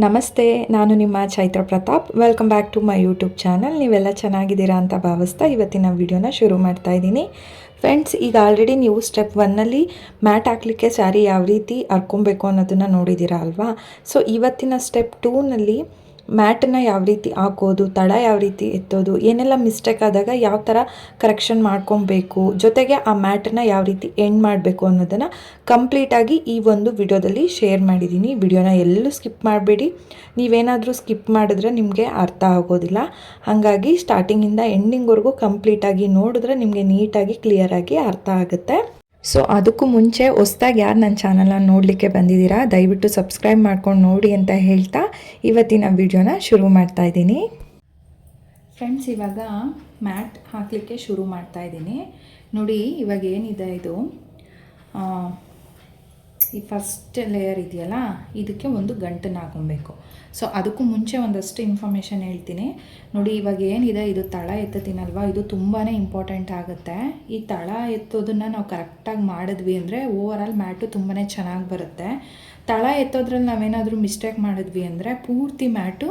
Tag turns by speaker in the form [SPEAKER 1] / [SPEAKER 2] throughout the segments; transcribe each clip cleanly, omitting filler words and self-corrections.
[SPEAKER 1] ನಮಸ್ತೆ, ನಾನು ನಿಮ್ಮ Chaitra Pratap. Welcome back to my YouTube channel. ನೀವೆಲ್ಲ ಚೆನ್ನಾಗಿದ್ದೀರಾ ಅಂತ ಭಾವಿಸ್ತಾ ಇವತ್ತಿನ ವಿಡಿಯೋನ ಶುರು ಮಾಡ್ತಾ ಇದ್ದೀನಿ. ಫ್ರೆಂಡ್ಸ್, ಈಗ ಆಲ್ರೆಡಿ ನೀವು ಸ್ಟೆಪ್ 1ನಲ್ಲಿ ಮ್ಯಾಟ್ ಹಾಕಲಿಕ್ಕೆ ಸ್ಯಾರಿ ಯಾವ ರೀತಿ ಹರ್ಕೊಬೇಕು ಅನ್ನೋದನ್ನು ನೋಡಿದ್ದೀರಾ ಅಲ್ವಾ. ಸೊ ಇವತ್ತಿನ ಸ್ಟೆಪ್ 2ನಲ್ಲಿ ಮ್ಯಾಟನ್ನು ಯಾವ ರೀತಿ ಹಾಕೋದು, ತಳ ಯಾವ ರೀತಿ ಎತ್ತೋದು, ಏನೆಲ್ಲ ಮಿಸ್ಟೇಕ್ ಆದಾಗ ಯಾವ ಥರ ಕರೆಕ್ಷನ್ ಮಾಡ್ಕೊಬೇಕು, ಜೊತೆಗೆ ಆ ಮ್ಯಾಟನ್ನು ಯಾವ ರೀತಿ ಎಂಡ್ ಮಾಡಬೇಕು ಅನ್ನೋದನ್ನು ಕಂಪ್ಲೀಟಾಗಿ ಈ ಒಂದು ವಿಡಿಯೋದಲ್ಲಿ ಶೇರ್ ಮಾಡಿದ್ದೀನಿ. ವಿಡಿಯೋನ ಎಲ್ಲೂ ಸ್ಕಿಪ್ ಮಾಡಬೇಡಿ. ನೀವೇನಾದರೂ ಸ್ಕಿಪ್ ಮಾಡಿದ್ರೆ ನಿಮಗೆ ಅರ್ಥ ಆಗೋದಿಲ್ಲ. ಹಾಗಾಗಿ ಸ್ಟಾರ್ಟಿಂಗಿಂದ ಎಂಡಿಂಗ್ವರೆಗೂ ಕಂಪ್ಲೀಟಾಗಿ ನೋಡಿದ್ರೆ ನಿಮಗೆ ನೀಟಾಗಿ ಕ್ಲಿಯರಾಗಿ ಅರ್ಥ ಆಗುತ್ತೆ. ಸೊ ಅದಕ್ಕೂ ಮುಂಚೆ ಹೊಸ್ದಾಗಿ ಯಾರು ನನ್ನ ಚಾನಲ್ನ ನೋಡಲಿಕ್ಕೆ ಬಂದಿದ್ದೀರಾ, ದಯವಿಟ್ಟು ಸಬ್ಸ್ಕ್ರೈಬ್ ಮಾಡ್ಕೊಂಡು ನೋಡಿ ಅಂತ ಹೇಳ್ತಾ ಇವತ್ತಿನ ವಿಡಿಯೋನ ಶುರು ಮಾಡ್ತಾ ಇದ್ದೀನಿ. ಫ್ರೆಂಡ್ಸ್, ಇವಾಗ ಮ್ಯಾಟ್ ಹಾಕಲಿಕ್ಕೆ ಶುರು ಮಾಡ್ತಾ ಇದ್ದೀನಿ. ನೋಡಿ, ಇವಾಗ ಏನಿದೆ ಇದು ಈ ಫಸ್ಟ್ ಲೇಯರ್ ಇದೆಯಲ್ಲ, ಇದಕ್ಕೆ ಒಂದು ಗಂಟನ್ನು ಹಾಕೊಬೇಕು. ಸೊ ಅದಕ್ಕೂ ಮುಂಚೆ ಒಂದಷ್ಟು ಇನ್ಫಾರ್ಮೇಷನ್ ಹೇಳ್ತೀನಿ. ನೋಡಿ, ಇವಾಗ ಏನಿದೆ ಇದು ತಳ ಎತ್ತತೀನಲ್ವ, ಇದು ತುಂಬಾ ಇಂಪಾರ್ಟೆಂಟ್ ಆಗುತ್ತೆ. ಈ ತಳ ಎತ್ತೋದನ್ನು ನಾವು ಕರೆಕ್ಟಾಗಿ ಮಾಡಿದ್ವಿ ಅಂದರೆ ಓವರಾಲ್ ಮ್ಯಾಟು ತುಂಬಾ ಚೆನ್ನಾಗಿ ಬರುತ್ತೆ. ತಳ ಎತ್ತೋದ್ರಲ್ಲಿ ನಾವೇನಾದರೂ ಮಿಸ್ಟೇಕ್ ಮಾಡಿದ್ವಿ ಅಂದರೆ ಪೂರ್ತಿ ಮ್ಯಾಟು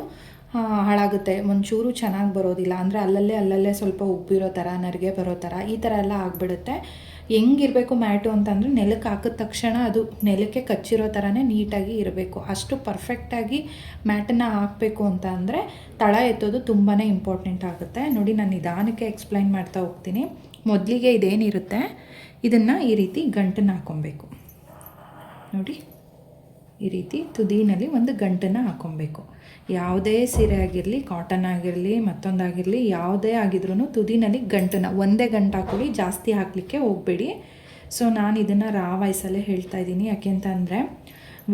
[SPEAKER 1] ಹಾಳಾಗುತ್ತೆ, ಒಂಚೂರು ಚೆನ್ನಾಗಿ ಬರೋದಿಲ್ಲ. ಅಂದರೆ ಅಲ್ಲಲ್ಲೇ ಸ್ವಲ್ಪ ಉಬ್ಬಿರೋ ಥರ, ನರಿಗೆ ಬರೋ ಥರ, ಈ ಥರ ಎಲ್ಲ ಆಗಿಬಿಡುತ್ತೆ. ಹೆಂಗಿರಬೇಕು ಮ್ಯಾಟು ಅಂತಂದರೆ ನೆಲಕ್ಕೆ ಹಾಕಿದ ತಕ್ಷಣ ಅದು ನೆಲಕ್ಕೆ ಕಚ್ಚಿರೋ ಥರನೇ ನೀಟಾಗಿ ಇರಬೇಕು. ಅಷ್ಟು ಪರ್ಫೆಕ್ಟಾಗಿ ಮ್ಯಾಟನ್ನು ಹಾಕಬೇಕು ಅಂತ ಅಂದರೆ ತಳ ಎತ್ತೋದು ತುಂಬಾ ಇಂಪಾರ್ಟೆಂಟ್ ಆಗುತ್ತೆ. ನೋಡಿ, ನಾನು ನಿಧಾನಕ್ಕೆ ಎಕ್ಸ್ಪ್ಲೈನ್ ಮಾಡ್ತಾ ಹೋಗ್ತೀನಿ. ಮೊದಲಿಗೆ ಇದೇನಿರುತ್ತೆ ಇದನ್ನು ಈ ರೀತಿ ಗಂಟನ್ನು ಹಾಕ್ಕೊಬೇಕು. ನೋಡಿ, ಈ ರೀತಿ ತುದಿನಲ್ಲಿ ಒಂದು ಗಂಟನ್ನು ಹಾಕ್ಕೊಬೇಕು. ಯಾವುದೇ ಸೀರೆ ಆಗಿರಲಿ, ಕಾಟನ್ ಆಗಿರಲಿ, ಮತ್ತೊಂದಾಗಿರಲಿ, ಯಾವುದೇ ಆಗಿದ್ರೂ ತುದಿನಲ್ಲಿ ಗಂಟನ್ನು ಒಂದೇ ಗಂಟು ಹಾಕೊಳ್ಳಿ, ಜಾಸ್ತಿ ಹಾಕಲಿಕ್ಕೆ ಹೋಗಬೇಡಿ. ಸೊ ನಾನು ಇದನ್ನು ರಾ ವಾಯ್ಸಲ್ಲೇ ಹೇಳ್ತಾ ಇದ್ದೀನಿ. ಯಾಕೆಂತಂದರೆ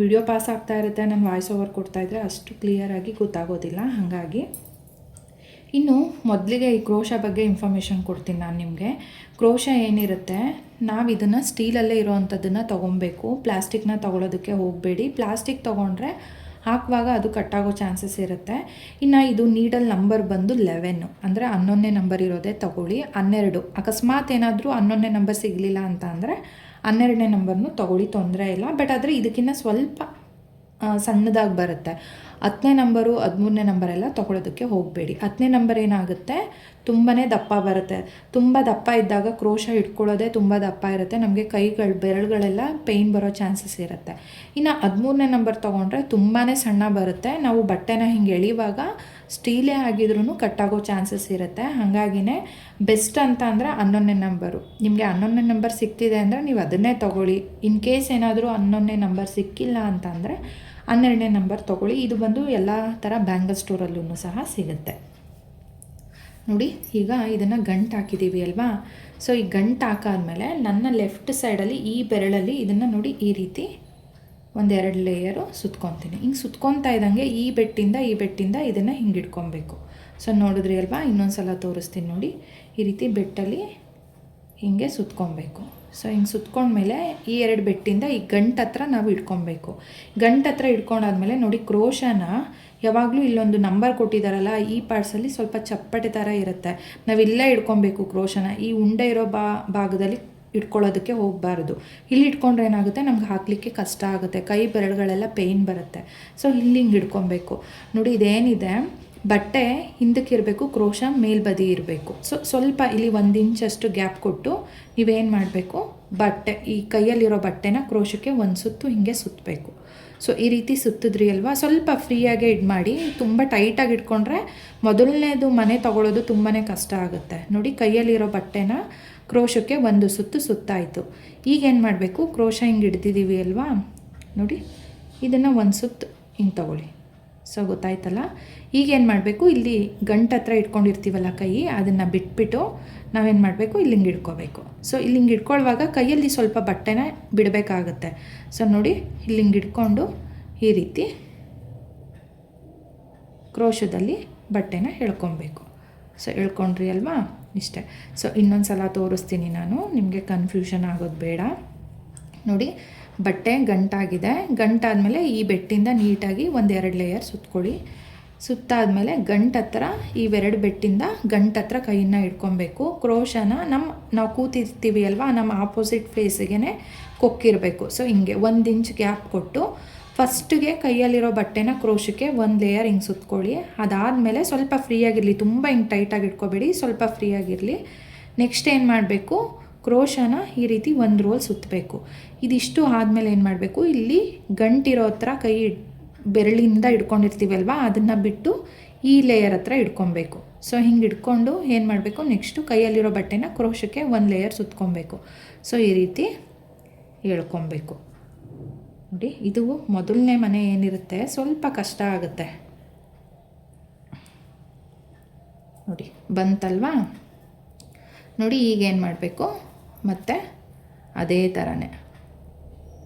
[SPEAKER 1] ವಿಡಿಯೋ ಪಾಸ್ ಆಗ್ತಾ ಇರುತ್ತೆ, ನಾನು ವಾಯ್ಸ್ ಓವರ್ ಕೊಡ್ತಾಯಿದ್ರೆ ಅಷ್ಟು ಕ್ಲಿಯರಾಗಿ ಗೊತ್ತಾಗೋದಿಲ್ಲ. ಹಾಗಾಗಿ ಇನ್ನು ಮೊದಲಿಗೆ ಈ ಕ್ರೋಶ ಬಗ್ಗೆ ಇನ್ಫಾರ್ಮೇಷನ್ ಕೊಡ್ತೀನಿ ನಾನು ನಿಮಗೆ. ಕ್ರೋಶ ಏನಿರುತ್ತೆ, ನಾವು ಇದನ್ನು ಸ್ಟೀಲಲ್ಲೇ ಇರೋವಂಥದ್ದನ್ನು ತೊಗೊಬೇಕು. ಪ್ಲಾಸ್ಟಿಕ್ನ ತೊಗೊಳೋದಕ್ಕೆ ಹೋಗಬೇಡಿ. ಪ್ಲಾಸ್ಟಿಕ್ ತೊಗೊಂಡ್ರೆ ಹಾಕುವಾಗ ಅದು ಕಟ್ಟಾಗೋ ಚಾನ್ಸಸ್ ಇರುತ್ತೆ. ಇನ್ನು ಇದು ನೀಡಲ್ ನಂಬರ್ ಬಂದು 11, ಅಂದರೆ 11ನೇ ನಂಬರ್ ಇರೋದೇ ತೊಗೊಳ್ಳಿ. 12 ಅಕಸ್ಮಾತ್ ಏನಾದರೂ 11ನೇ ನಂಬರ್ ಸಿಗಲಿಲ್ಲ ಅಂತ ಅಂದರೆ 12ನೇ ನಂಬರ್ನು ತೊಗೊಳ್ಳಿ, ತೊಂದರೆ ಇಲ್ಲ. ಬಟ್ ಆದರೆ ಇದಕ್ಕಿಂತ ಸ್ವಲ್ಪ ಸಣ್ಣದಾಗಿ ಬರುತ್ತೆ. 10ನೇ ನಂಬರು 13ನೇ ನಂಬರೆಲ್ಲ ತೊಗೊಳೋದಕ್ಕೆ ಹೋಗಬೇಡಿ. 10ನೇ ನಂಬರ್ ಏನಾಗುತ್ತೆ, ತುಂಬಾ ದಪ್ಪ ಬರುತ್ತೆ. ತುಂಬ ದಪ್ಪ ಇದ್ದಾಗ ಕ್ರೋಶ ಇಟ್ಕೊಳ್ಳೋದೇ ತುಂಬ ದಪ್ಪ ಇರುತ್ತೆ, ನಮಗೆ ಬೆರಳುಗಳೆಲ್ಲ ಪೇಯ್ನ್ ಬರೋ ಚಾನ್ಸಸ್ ಇರುತ್ತೆ. ಇನ್ನು 13ನೇ ನಂಬರ್ ತೊಗೊಂಡ್ರೆ ತುಂಬಾ ಸಣ್ಣ ಬರುತ್ತೆ. ನಾವು ಬಟ್ಟೆನ ಹಿಂಗೆ ಎಳೆಯುವಾಗ ಸ್ಟೀಲೇ ಆಗಿದ್ರೂ ಕಟ್ಟಾಗೋ ಚಾನ್ಸಸ್ ಇರುತ್ತೆ. ಹಾಗಾಗಿನೇ ಬೆಸ್ಟ್ ಅಂತ ಅಂದರೆ 11ನೇ ನಂಬರು. ನಿಮಗೆ 11ನೇ ನಂಬರ್ ಸಿಗ್ತಿದೆ ಅಂದರೆ ನೀವು ಅದನ್ನೇ ತೊಗೊಳ್ಳಿ. ಇನ್ ಕೇಸ್ ಏನಾದರೂ 11ನೇ ನಂಬರ್ ಸಿಕ್ಕಿಲ್ಲ ಅಂತ ಅಂದರೆ 12ನೇ ನಂಬರ್ ತೊಗೊಳ್ಳಿ. ಇದು ಬಂದು ಎಲ್ಲ ಥರ ಬ್ಯಾಂಗಲ್ ಸ್ಟೋರಲ್ಲೂ ಸಹ ಸಿಗುತ್ತೆ. ನೋಡಿ, ಈಗ ಇದನ್ನು ಗಂಟು ಹಾಕಿದ್ದೀವಿ ಅಲ್ವಾ. ಸೊ ಈ ಗಂಟು ಹಾಕಾದ್ಮೇಲೆ ನನ್ನ ಲೆಫ್ಟ್ ಸೈಡಲ್ಲಿ ಈ ಬೆರಳಲ್ಲಿ ಇದನ್ನು ನೋಡಿ ಈ ರೀತಿ 1-2 ಲೇಯರು ಸುತ್ಕೊತೀನಿ. ಹಿಂಗೆ ಸುತ್ಕೊತಾ ಇದ್ದಂಗೆ ಈ ಬೆಟ್ಟಿಂದ ಇದನ್ನು ಹಿಂಗೆ ಇಟ್ಕೊಬೇಕು. ಸೊ ನೋಡಿದ್ರಿ ಅಲ್ವಾ, ಇನ್ನೊಂದು ಸಲ ತೋರಿಸ್ತೀನಿ ನೋಡಿ. ಈ ರೀತಿ ಬೆಟ್ಟಲ್ಲಿ ಹೀಗೆ ಸುತ್ಕೊಬೇಕು. ಸೊ ಹಿಂಗೆ ಸುತ್ಕೊಂಡ್ಮೇಲೆ ಈ 2 ಬೆಟ್ಟಿಂದ ಈ ಗಂಟು ಹತ್ರ ನಾವು ಇಟ್ಕೊಬೇಕು. ಗಂಟು ಹತ್ರ ಇಟ್ಕೊಂಡಾದ್ಮೇಲೆ ನೋಡಿ, ಕ್ರೋಶನ ಯಾವಾಗಲೂ ಇಲ್ಲೊಂದು ನಂಬರ್ ಕೊಟ್ಟಿದ್ದಾರಲ್ಲ, ಈ ಪಾರ್ಟ್ಸಲ್ಲಿ ಸ್ವಲ್ಪ ಚಪ್ಪಟೆ ಥರ ಇರುತ್ತೆ. ನಾವಿಲ್ಲೇ ಇಟ್ಕೊಬೇಕು ಕ್ರೋಶನ. ಈ ಉಂಡೆ ಇರೋ ಭಾಗದಲ್ಲಿ ಇಟ್ಕೊಳ್ಳೋದಕ್ಕೆ ಹೋಗಬಾರ್ದು. ಇಲ್ಲಿ ಇಟ್ಕೊಂಡ್ರೆ ಏನಾಗುತ್ತೆ, ನಮ್ಗೆ ಹಾಕಲಿಕ್ಕೆ ಕಷ್ಟ ಆಗುತ್ತೆ, ಕೈ ಬೆರಳುಗಳೆಲ್ಲ ಪೇಯ್ನ್ ಬರುತ್ತೆ. ಸೊ ಇಲ್ಲಿ ಹಿಂಗೆ ಇಟ್ಕೊಬೇಕು. ನೋಡಿ, ಇದೇನಿದೆ ಬಟ್ಟೆ ಹಿಂದಕ್ಕೆ ಇರಬೇಕು, ಕ್ರೋಶ ಮೇಲ್ಬದಿ ಇರಬೇಕು. ಸೊ ಸ್ವಲ್ಪ ಇಲ್ಲಿ 1 ಇಂಚಷ್ಟು ಗ್ಯಾಪ್ ಕೊಟ್ಟು ನೀವೇನು ಮಾಡಬೇಕು, ಬಟ್ಟೆ ಈ ಕೈಯಲ್ಲಿರೋ ಬಟ್ಟೆನ ಕ್ರೋಶಕ್ಕೆ ಒಂದು ಸುತ್ತು ಹಿಂಗೆ ಸುತ್ತಬೇಕು. ಸೊ ಈ ರೀತಿ ಸುತ್ತಿದ್ರಿ ಅಲ್ವಾ, ಸ್ವಲ್ಪ ಫ್ರೀಯಾಗೆ ಮಾಡಿ. ತುಂಬ ಟೈಟಾಗಿ ಇಟ್ಕೊಂಡ್ರೆ ಮೊದಲನೇದು ಮನೆ ತೊಗೊಳೋದು ತುಂಬಾ ಕಷ್ಟ ಆಗುತ್ತೆ. ನೋಡಿ, ಕೈಯಲ್ಲಿರೋ ಬಟ್ಟೆನ ಕ್ರೋಶಕ್ಕೆ ಒಂದು ಸುತ್ತು ಸುತ್ತಾಯಿತು. ಈಗೇನು ಮಾಡಬೇಕು, ಕ್ರೋಶ ಹಿಂಗೆ ಹಿಡ್ದಿದ್ದೀವಿ ಅಲ್ವಾ, ನೋಡಿ ಇದನ್ನು ಒಂದು ಸುತ್ತು ಹಿಂಗೆ ತೊಗೊಳ್ಳಿ. ಸೊ ಗೊತ್ತಾಯ್ತಲ್ಲ. ಈಗೇನು ಮಾಡಬೇಕು, ಇಲ್ಲಿ ಗಂಟು ಹತ್ರ ಇಟ್ಕೊಂಡಿರ್ತೀವಲ್ಲ ಕೈ, ಅದನ್ನು ಬಿಟ್ಬಿಟ್ಟು ನಾವೇನು ಮಾಡಬೇಕು, ಇಲ್ಲಿ ಹಿಂಗೆ ಇಟ್ಕೋಬೇಕು. ಸೊ ಇಲ್ಲಿ ಹಿಂಗೆ ಇಟ್ಕೊಳ್ಳುವಾಗ ಕೈಯಲ್ಲಿ ಸ್ವಲ್ಪ ಬಟ್ಟೆನ ಬಿಡಬೇಕಾಗುತ್ತೆ. ಸೊ ನೋಡಿ, ಇಲ್ಲಿ ಹಿಂಗೆ ಇಟ್ಕೊಂಡು ಈ ರೀತಿ ಕ್ರೋಶದಲ್ಲಿ ಬಟ್ಟೆನ ಎಳ್ಕೊಬೇಕು. ಸೊ ಎಳ್ಕೊಂಡ್ರಿ ಅಲ್ವಾ, ಇಷ್ಟೇ. ಸೊ ಇನ್ನೊಂದು ಸಲ ತೋರಿಸ್ತೀನಿ ನಾನು, ನಿಮಗೆ ಕನ್ಫ್ಯೂಷನ್ ಆಗೋದು ಬೇಡ. ನೋಡಿ, ಬಟ್ಟೆ ಗಂಟಾಗಿದೆ. ಗಂಟಾದಮೇಲೆ ಈ ಬೆಟ್ಟಿಂದ ನೀಟಾಗಿ 1-2 ಲೇಯರ್ ಸುತ್ಕೊಳ್ಳಿ. ಸುತ್ತಾದಮೇಲೆ ಗಂಟು ಹತ್ರ ಇವೆರಡು ಬೆಟ್ಟಿಂದ ಗಂಟು ಹತ್ರ ಕೈಯನ್ನು ಇಟ್ಕೊಬೇಕು. ಕ್ರೋಶನ ನಾವು ಕೂತಿರ್ತೀವಿ ಅಲ್ವಾ, ನಮ್ಮ ಆಪೋಸಿಟ್ ಫೇಸಿಗೆ ಕೊಕ್ಕಿರಬೇಕು. ಸೊ ಹಿಂಗೆ 1 ಇಂಚ್ ಗ್ಯಾಪ್ ಕೊಟ್ಟು ಫಸ್ಟಿಗೆ ಕೈಯಲ್ಲಿರೋ ಬಟ್ಟೆನ ಕ್ರೋಶಕ್ಕೆ ಒಂದು ಲೇಯರ್ ಹಿಂಗೆ ಸುತ್ಕೊಳ್ಳಿ. ಅದಾದಮೇಲೆ ಸ್ವಲ್ಪ ಫ್ರೀಯಾಗಿರಲಿ, ತುಂಬ ಹಿಂಗೆ ಟೈಟಾಗಿ ಇಟ್ಕೋಬೇಡಿ, ಸ್ವಲ್ಪ ಫ್ರೀಯಾಗಿರಲಿ. ನೆಕ್ಸ್ಟ್ ಏನು ಮಾಡಬೇಕು, ಕ್ರೋಶನ ಈ ರೀತಿ ಒಂದು ರೋಲ್ ಸುತ್ತಬೇಕು. ಇದಿಷ್ಟು ಆದಮೇಲೆ ಏನು ಮಾಡಬೇಕು, ಇಲ್ಲಿ ಗಂಟಿರೋ ಹತ್ರ ಕೈ ಬೆರಳಿಂದ ಇಟ್ಕೊಂಡಿರ್ತೀವಲ್ವ, ಅದನ್ನು ಬಿಟ್ಟು ಈ ಲೇಯರ್ ಹತ್ರ ಇಟ್ಕೊಬೇಕು. ಸೊ ಹಿಂಗೆ ಇಟ್ಕೊಂಡು ಏನು ಮಾಡಬೇಕು, ನೆಕ್ಸ್ಟು ಕೈಯಲ್ಲಿರೋ ಬಟ್ಟೆನ ಕ್ರೋಶಕ್ಕೆ ಒಂದು ಲೇಯರ್ ಸುತ್ಕೊಬೇಕು. ಸೊ ಈ ರೀತಿ ಎಳ್ಕೊಬೇಕು. ನೋಡಿ, ಇದು ಮೊದಲನೇ ಮನೆ ಏನಿರುತ್ತೆ ಸ್ವಲ್ಪ ಕಷ್ಟ ಆಗುತ್ತೆ. ನೋಡಿ ಬಂತಲ್ವಾ. ನೋಡಿ ಈಗೇನು ಮಾಡಬೇಕು, ಮತ್ತು ಅದೇ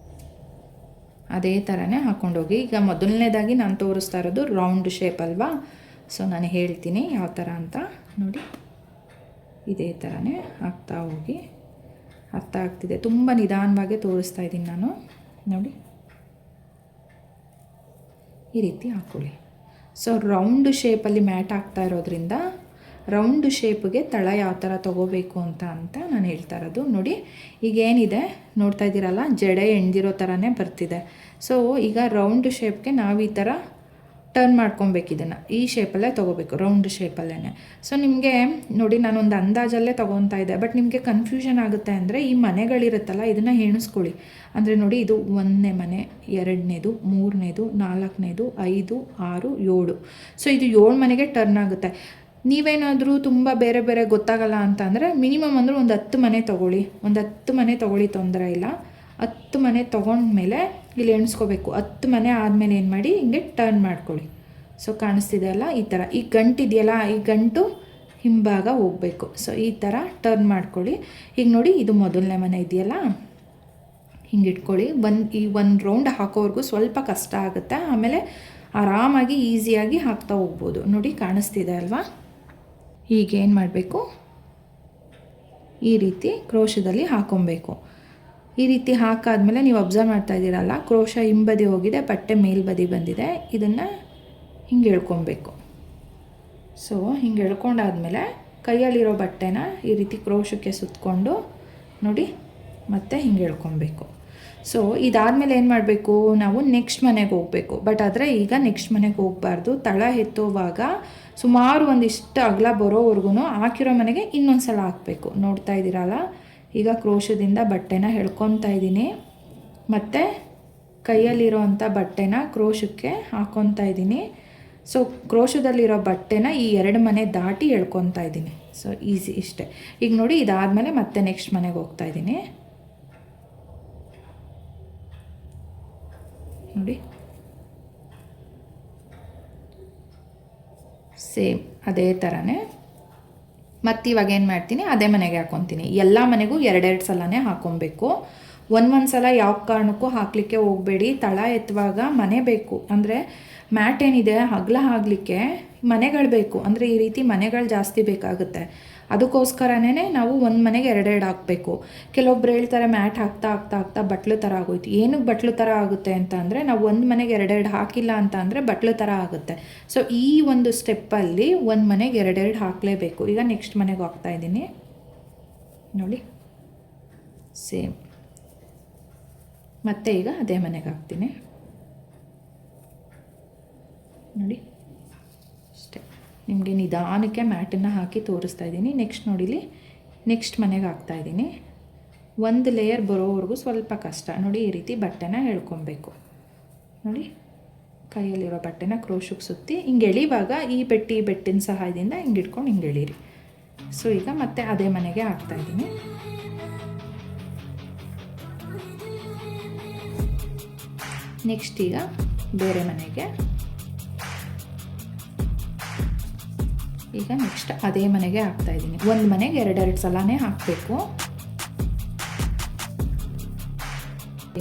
[SPEAKER 1] ಥರನೇ ಹಾಕ್ಕೊಂಡೋಗಿ. ಈಗ ಮೊದಲನೇದಾಗಿ ನಾನು ತೋರಿಸ್ತಾ ಇರೋದು ರೌಂಡ್ ಶೇಪ್ ಅಲ್ವಾ. ಸೊ ನಾನು ಹೇಳ್ತೀನಿ ಯಾವ ಥರ ಅಂತ. ನೋಡಿ ಇದೇ ಥರನೇ ಹಾಕ್ತಾ ಹೋಗಿ. ಅರ್ಥ ಆಗ್ತಿದೆ, ತುಂಬ ನಿಧಾನವಾಗಿ ತೋರಿಸ್ತಾ ಇದ್ದೀನಿ ನಾನು. ನೋಡಿ ಈ ರೀತಿ ಹಾಕ್ಕೊಳ್ಳಿ. ಸೊ ರೌಂಡ್ ಶೇಪಲ್ಲಿ ಮ್ಯಾಟ್ ಹಾಕ್ತಾ ಇರೋದ್ರಿಂದ ರೌಂಡ್ ಶೇಪ್ಗೆ ತಳ ಯಾವ ಥರ ತೊಗೋಬೇಕು ಅಂತ ನಾನು ಹೇಳ್ತಾ ಇರೋದು. ನೋಡಿ ಈಗೇನಿದೆ ನೋಡ್ತಾ ಇದ್ದೀರಲ್ಲ, ಜಡೆ ಎಣ್ದಿರೋ ಥರನೇ ಬರ್ತಿದೆ. ಸೊ ಈಗ ರೌಂಡ್ ಶೇಪ್ಗೆ ನಾವು ಈ ಥರ ಟರ್ನ್ ಮಾಡ್ಕೊಬೇಕು. ಇದನ್ನು ಈ ಶೇಪಲ್ಲೇ ತೊಗೋಬೇಕು, ರೌಂಡ್ ಶೇಪಲ್ಲೇ. ಸೊ ನಿಮಗೆ ನೋಡಿ ನಾನೊಂದು ಅಂದಾಜಲ್ಲೇ ತೊಗೊತಾ ಇದ್ದೆ, ಬಟ್ ನಿಮಗೆ ಕನ್ಫ್ಯೂಷನ್ ಆಗುತ್ತೆ ಅಂದರೆ ಈ ಮನೆಗಳಿರುತ್ತಲ್ಲ ಇದನ್ನು ಎಣಿಸ್ಕೊಳ್ಳಿ. ಅಂದರೆ ನೋಡಿ, ಇದು 1ನೇ ಮನೆ, 2ನೇದು, 3ನೇದು, 4ನೇದು, 5, 6, 7. ಸೊ ಇದು 7 ಮನೆಗೆ ಟರ್ನ್ ಆಗುತ್ತೆ. ನೀವೇನಾದರೂ ತುಂಬ ಬೇರೆ ಬೇರೆ ಗೊತ್ತಾಗಲ್ಲ ಅಂತ ಅಂದರೆ ಮಿನಿಮಮ್ ಅಂದರೆ ಒಂದು 10 ಮನೆ ತೊಗೊಳ್ಳಿ. ಒಂದು 10 ಮನೆ ತೊಗೊಳ್ಳಿ, ತೊಂದರೆ ಇಲ್ಲ. 10 ಮನೆ ತೊಗೊಂಡ್ಮೇಲೆ ಇಲ್ಲಿ ಎಣಿಸ್ಕೋಬೇಕು. 10 ಮನೆ ಆದಮೇಲೆ ಏನು ಮಾಡಿ, ಹಿಂಗೆ ಟರ್ನ್ ಮಾಡ್ಕೊಳ್ಳಿ. ಸೊ ಕಾಣಿಸ್ತಿದೆ ಅಲ್ಲ, ಈ ಥರ. ಈ ಗಂಟಿದೆಯಲ್ಲ, ಈ ಗಂಟು ಹಿಂಭಾಗ ಹೋಗಬೇಕು. ಸೊ ಈ ಥರ ಟರ್ನ್ ಮಾಡ್ಕೊಳ್ಳಿ. ಈಗ ನೋಡಿ, ಇದು ಮೊದಲನೇ ಮನೆ ಇದೆಯಲ್ಲ, ಹಿಂಗೆ ಇಟ್ಕೊಳ್ಳಿ. ಈ ಒಂದು ರೌಂಡ್ ಹಾಕೋವರೆಗೂ ಸ್ವಲ್ಪ ಕಷ್ಟ ಆಗುತ್ತೆ, ಆಮೇಲೆ ಆರಾಮಾಗಿ ಈಸಿಯಾಗಿ ಹಾಕ್ತಾ ಹೋಗ್ಬೋದು. ನೋಡಿ ಕಾಣಿಸ್ತಿದೆ ಅಲ್ವಾ. ಈಗೇನು ಮಾಡಬೇಕು, ಈ ರೀತಿ ಕ್ರೋಶದಲ್ಲಿ ಹಾಕೊಬೇಕು. ಈ ರೀತಿ ಹಾಕಾದ್ಮೇಲೆ ನೀವು ಅಬ್ಸರ್ವ್ ಮಾಡ್ತಾ ಇದ್ದೀರಲ್ಲ, ಕ್ರೋಶ ಹಿಂಬದಿ ಹೋಗಿದೆ, ಬಟ್ಟೆ ಮೇಲ್ಬದಿ ಬಂದಿದೆ. ಇದನ್ನು ಹಿಂಗೆ ಎಳ್ಕೊಬೇಕು. ಸೊ ಹಿಂಗೆ ಎಳ್ಕೊಂಡಾದ್ಮೇಲೆ ಕೈಯಲ್ಲಿರೋ ಬಟ್ಟೆನ ಈ ರೀತಿ ಕ್ರೋಶಕ್ಕೆ ಸುತ್ತಕೊಂಡು ನೋಡಿ ಮತ್ತೆ ಹಿಂಗೆ ಎಳ್ಕೊಬೇಕು. ಸೊ ಇದಾದಮೇಲೆ ಏನು ಮಾಡಬೇಕು, ನಾವು ನೆಕ್ಸ್ಟ್ ಮನೆಗೆ ಹೋಗಬೇಕು. ಬಟ್ ಆದರೆ ಈಗ ನೆಕ್ಸ್ಟ್ ಮನೆಗೆ ಹೋಗಬಾರ್ದು. ತಳ ಎತ್ತುವಾಗ ಸುಮಾರು ಒಂದಿಷ್ಟು ಅಗಲ ಬರೋವರೆಗೂ ಹಾಕಿರೋ ಮನೆಗೆ ಇನ್ನೊಂದು ಸಲ ಹಾಕಬೇಕು. ನೋಡ್ತಾ ಇದ್ದೀರಲ್ಲ, ಈಗ ಕ್ರೋಶದಿಂದ ಬಟ್ಟೆನ ಎಳ್ಕೊತಾ ಇದ್ದೀನಿ, ಮತ್ತು ಕೈಯಲ್ಲಿರೋ ಅಂಥ ಬಟ್ಟೆನ ಕ್ರೋಶಕ್ಕೆ ಹಾಕ್ಕೊತಾ ಇದ್ದೀನಿ. ಸೊ ಕ್ರೋಶದಲ್ಲಿರೋ ಬಟ್ಟೆನ ಈ 2 ಮನೆ ದಾಟಿ ಎಳ್ಕೊತಾ ಇದ್ದೀನಿ. ಸೊ ಈಸಿ ಇಷ್ಟೇ. ಈಗ ನೋಡಿ, ಇದಾದಮೇಲೆ ಮತ್ತೆ ನೆಕ್ಸ್ಟ್ ಮನೆಗೆ ಹೋಗ್ತಾ ಇದ್ದೀನಿ. ನೋಡಿ ಸೇಮ್ ಅದೇ ಥರನೇ. ಮತ್ತು ಇವಾಗ ಏನು ಮಾಡ್ತೀನಿ, ಅದೇ ಮನೆಗೆ ಹಾಕ್ಕೊತೀನಿ. ಎಲ್ಲ ಮನೆಗೂ 2 ಸಲನೇ ಹಾಕ್ಕೊಬೇಕು. ಒಂದು ಸಲ ಯಾವ ಕಾರಣಕ್ಕೂ ಹಾಕಲಿಕ್ಕೆ ಹೋಗಬೇಡಿ. ತಳ ಎತ್ತುವಾಗ ಮನೆ ಬೇಕು. ಅಂದರೆ ಮ್ಯಾಟ್ ಏನಿದೆ ಅಗಲ ಆಗಲಿಕ್ಕೆ ಮನೆಗಳು ಬೇಕು. ಅಂದರೆ ಈ ರೀತಿ ಮನೆಗಳು ಜಾಸ್ತಿ ಬೇಕಾಗುತ್ತೆ. ಅದಕ್ಕೋಸ್ಕರನೇ ನಾವು ಒಂದು ಮನೆಗೆ 2 ಹಾಕಬೇಕು. ಕೆಲವೊಬ್ರು ಹೇಳ್ತಾರೆ ಮ್ಯಾಟ್ ಹಾಕ್ತಾ ಬಟ್ಲು ಥರ ಆಗೋಯ್ತು. ಏನಕ್ಕೆ ಬಟ್ಲು ಥರ ಆಗುತ್ತೆ ಅಂತ ಅಂದರೆ, ನಾವು ಒಂದು ಮನೆಗೆ 2 ಹಾಕಿಲ್ಲ ಅಂತ ಅಂದರೆ ಬಟ್ಲು ಥರ ಆಗುತ್ತೆ. ಸೊ ಈ ಒಂದು ಸ್ಟೆಪ್ಪಲ್ಲಿ ಒಂದು ಮನೆಗೆ 2 ಹಾಕಲೇಬೇಕು. ಈಗ ನೆಕ್ಸ್ಟ್ ಮನೆಗೆ ಹೋಗ್ತಾ ಇದ್ದೀನಿ. ನೋಡಿ ಸೇಮ್. ಮತ್ತೆ ಈಗ ಅದೇ ಮನೆಗೆ ಹಾಕ್ತೀನಿ. ನೋಡಿ ಅಷ್ಟೇ. ನಿಮಗೆ ನಿಧಾನಕ್ಕೆ ಮ್ಯಾಟನ್ನು ಹಾಕಿ ತೋರಿಸ್ತಾ ಇದ್ದೀನಿ. ನೆಕ್ಸ್ಟ್ ನೋಡಿಲಿ, ನೆಕ್ಸ್ಟ್ ಮನೆಗೆ ಹಾಕ್ತಾಯಿದ್ದೀನಿ. ಒಂದು ಲೇಯರ್ ಬರೋವರೆಗೂ ಸ್ವಲ್ಪ ಕಷ್ಟ. ನೋಡಿ ಈ ರೀತಿ ಬಟ್ಟೆನ ಎಳ್ಕೊಬೇಕು. ನೋಡಿ ಕೈಯಲ್ಲಿರೋ ಬಟ್ಟೆನ ಕ್ರೋಶಕ್ಕೆ ಸುತ್ತಿ ಹಿಂಗೆ ಎಳಿವಾಗ ಈ ಬೆಟ್ಟಿನ ಸಹಾಯದಿಂದ ಹಿಂಗೆ ಇಟ್ಕೊಂಡು ಹಿಂಗೆ ಎಳೀರಿ. ಸೊ ಈಗ ಮತ್ತೆ ಅದೇ ಮನೆಗೆ ಹಾಕ್ತಾಯಿದ್ದೀನಿ. ನೆಕ್ಸ್ಟ್ ಈಗ ಬೇರೆ ಮನೆಗೆ. ಈಗ ನೆಕ್ಸ್ಟ್ ಅದೇ ಮನೆಗೆ ಹಾಕ್ತಾಯಿದ್ದೀನಿ. ಒಂದು ಮನೆಗೆ 2 ಸಲನೇ ಹಾಕಬೇಕು.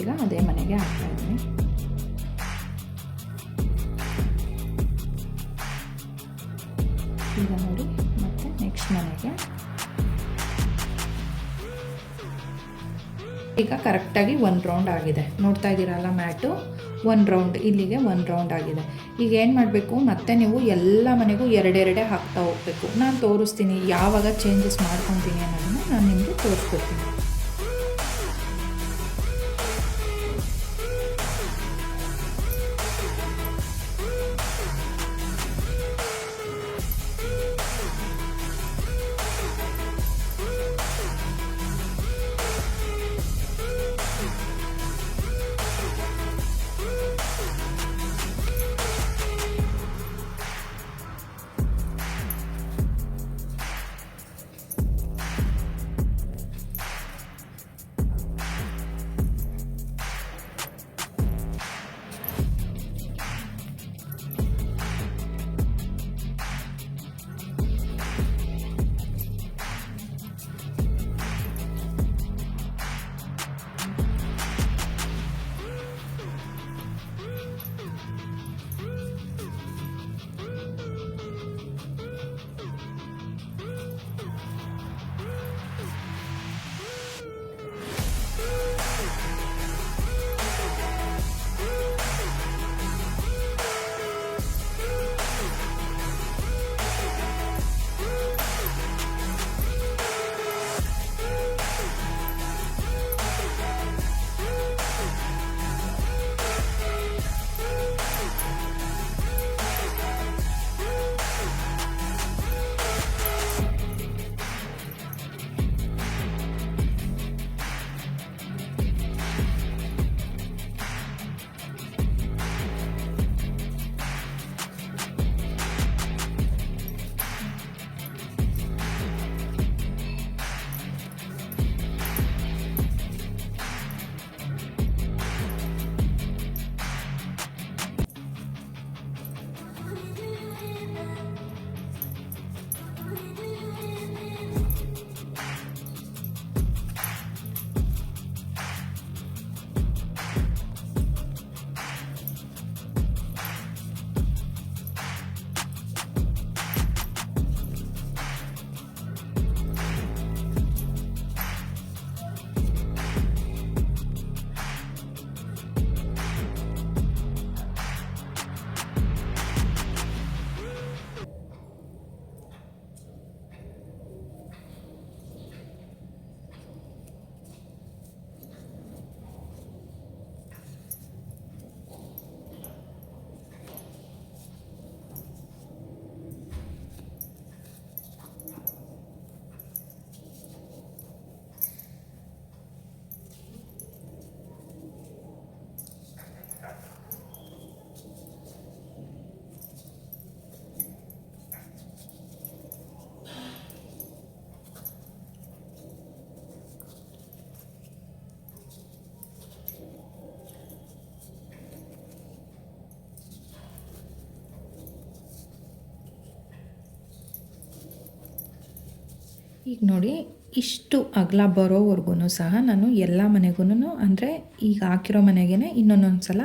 [SPEAKER 1] ಈಗ ಅದೇ ಮನೆಗೆ ಹಾಕ್ತಾಯಿದ್ದೀನಿ. ಈಗ ನೋಡಿ ಮತ್ತೆ ನೆಕ್ಸ್ಟ್ ಮನೆಗೆ. ಈಗ ಕರೆಕ್ಟಾಗಿ 1 ರೌಂಡ್ ಆಗಿದೆ. ನೋಡ್ತಾ ಇದ್ದೀರಲ್ಲ ಮ್ಯಾಟು, 1 ರೌಂಡ್, ಇಲ್ಲಿಗೆ 1 ರೌಂಡ್ ಆಗಿದೆ. ಈಗ ಏನು ಮಾಡಬೇಕು, ಮತ್ತೆ ನೀವು ಎಲ್ಲ ಮನೆಗೂ 2 ಹಾಕ್ತಾ ಹೋಗಬೇಕು. ನಾನು ತೋರಿಸ್ತೀನಿ ಯಾವಾಗ ಚೇಂಜಸ್ ಮಾಡ್ಕೊತೀನಿ ಅನ್ನೋದನ್ನು ನಾನು ನಿಮಗೆ ತೋರಿಸ್ಕೊಡ್ತೀನಿ. ಈಗ ನೋಡಿ ಇಷ್ಟು ಅಗಲ ಬರೋವರೆಗೂ ಸಹ ನಾನು ಎಲ್ಲ ಮನೆಗೂ ಅಂದರೆ ಈಗ ಹಾಕಿರೋ ಮನೆಗೇ ಇನ್ನೊಂದೊಂದು ಸಲ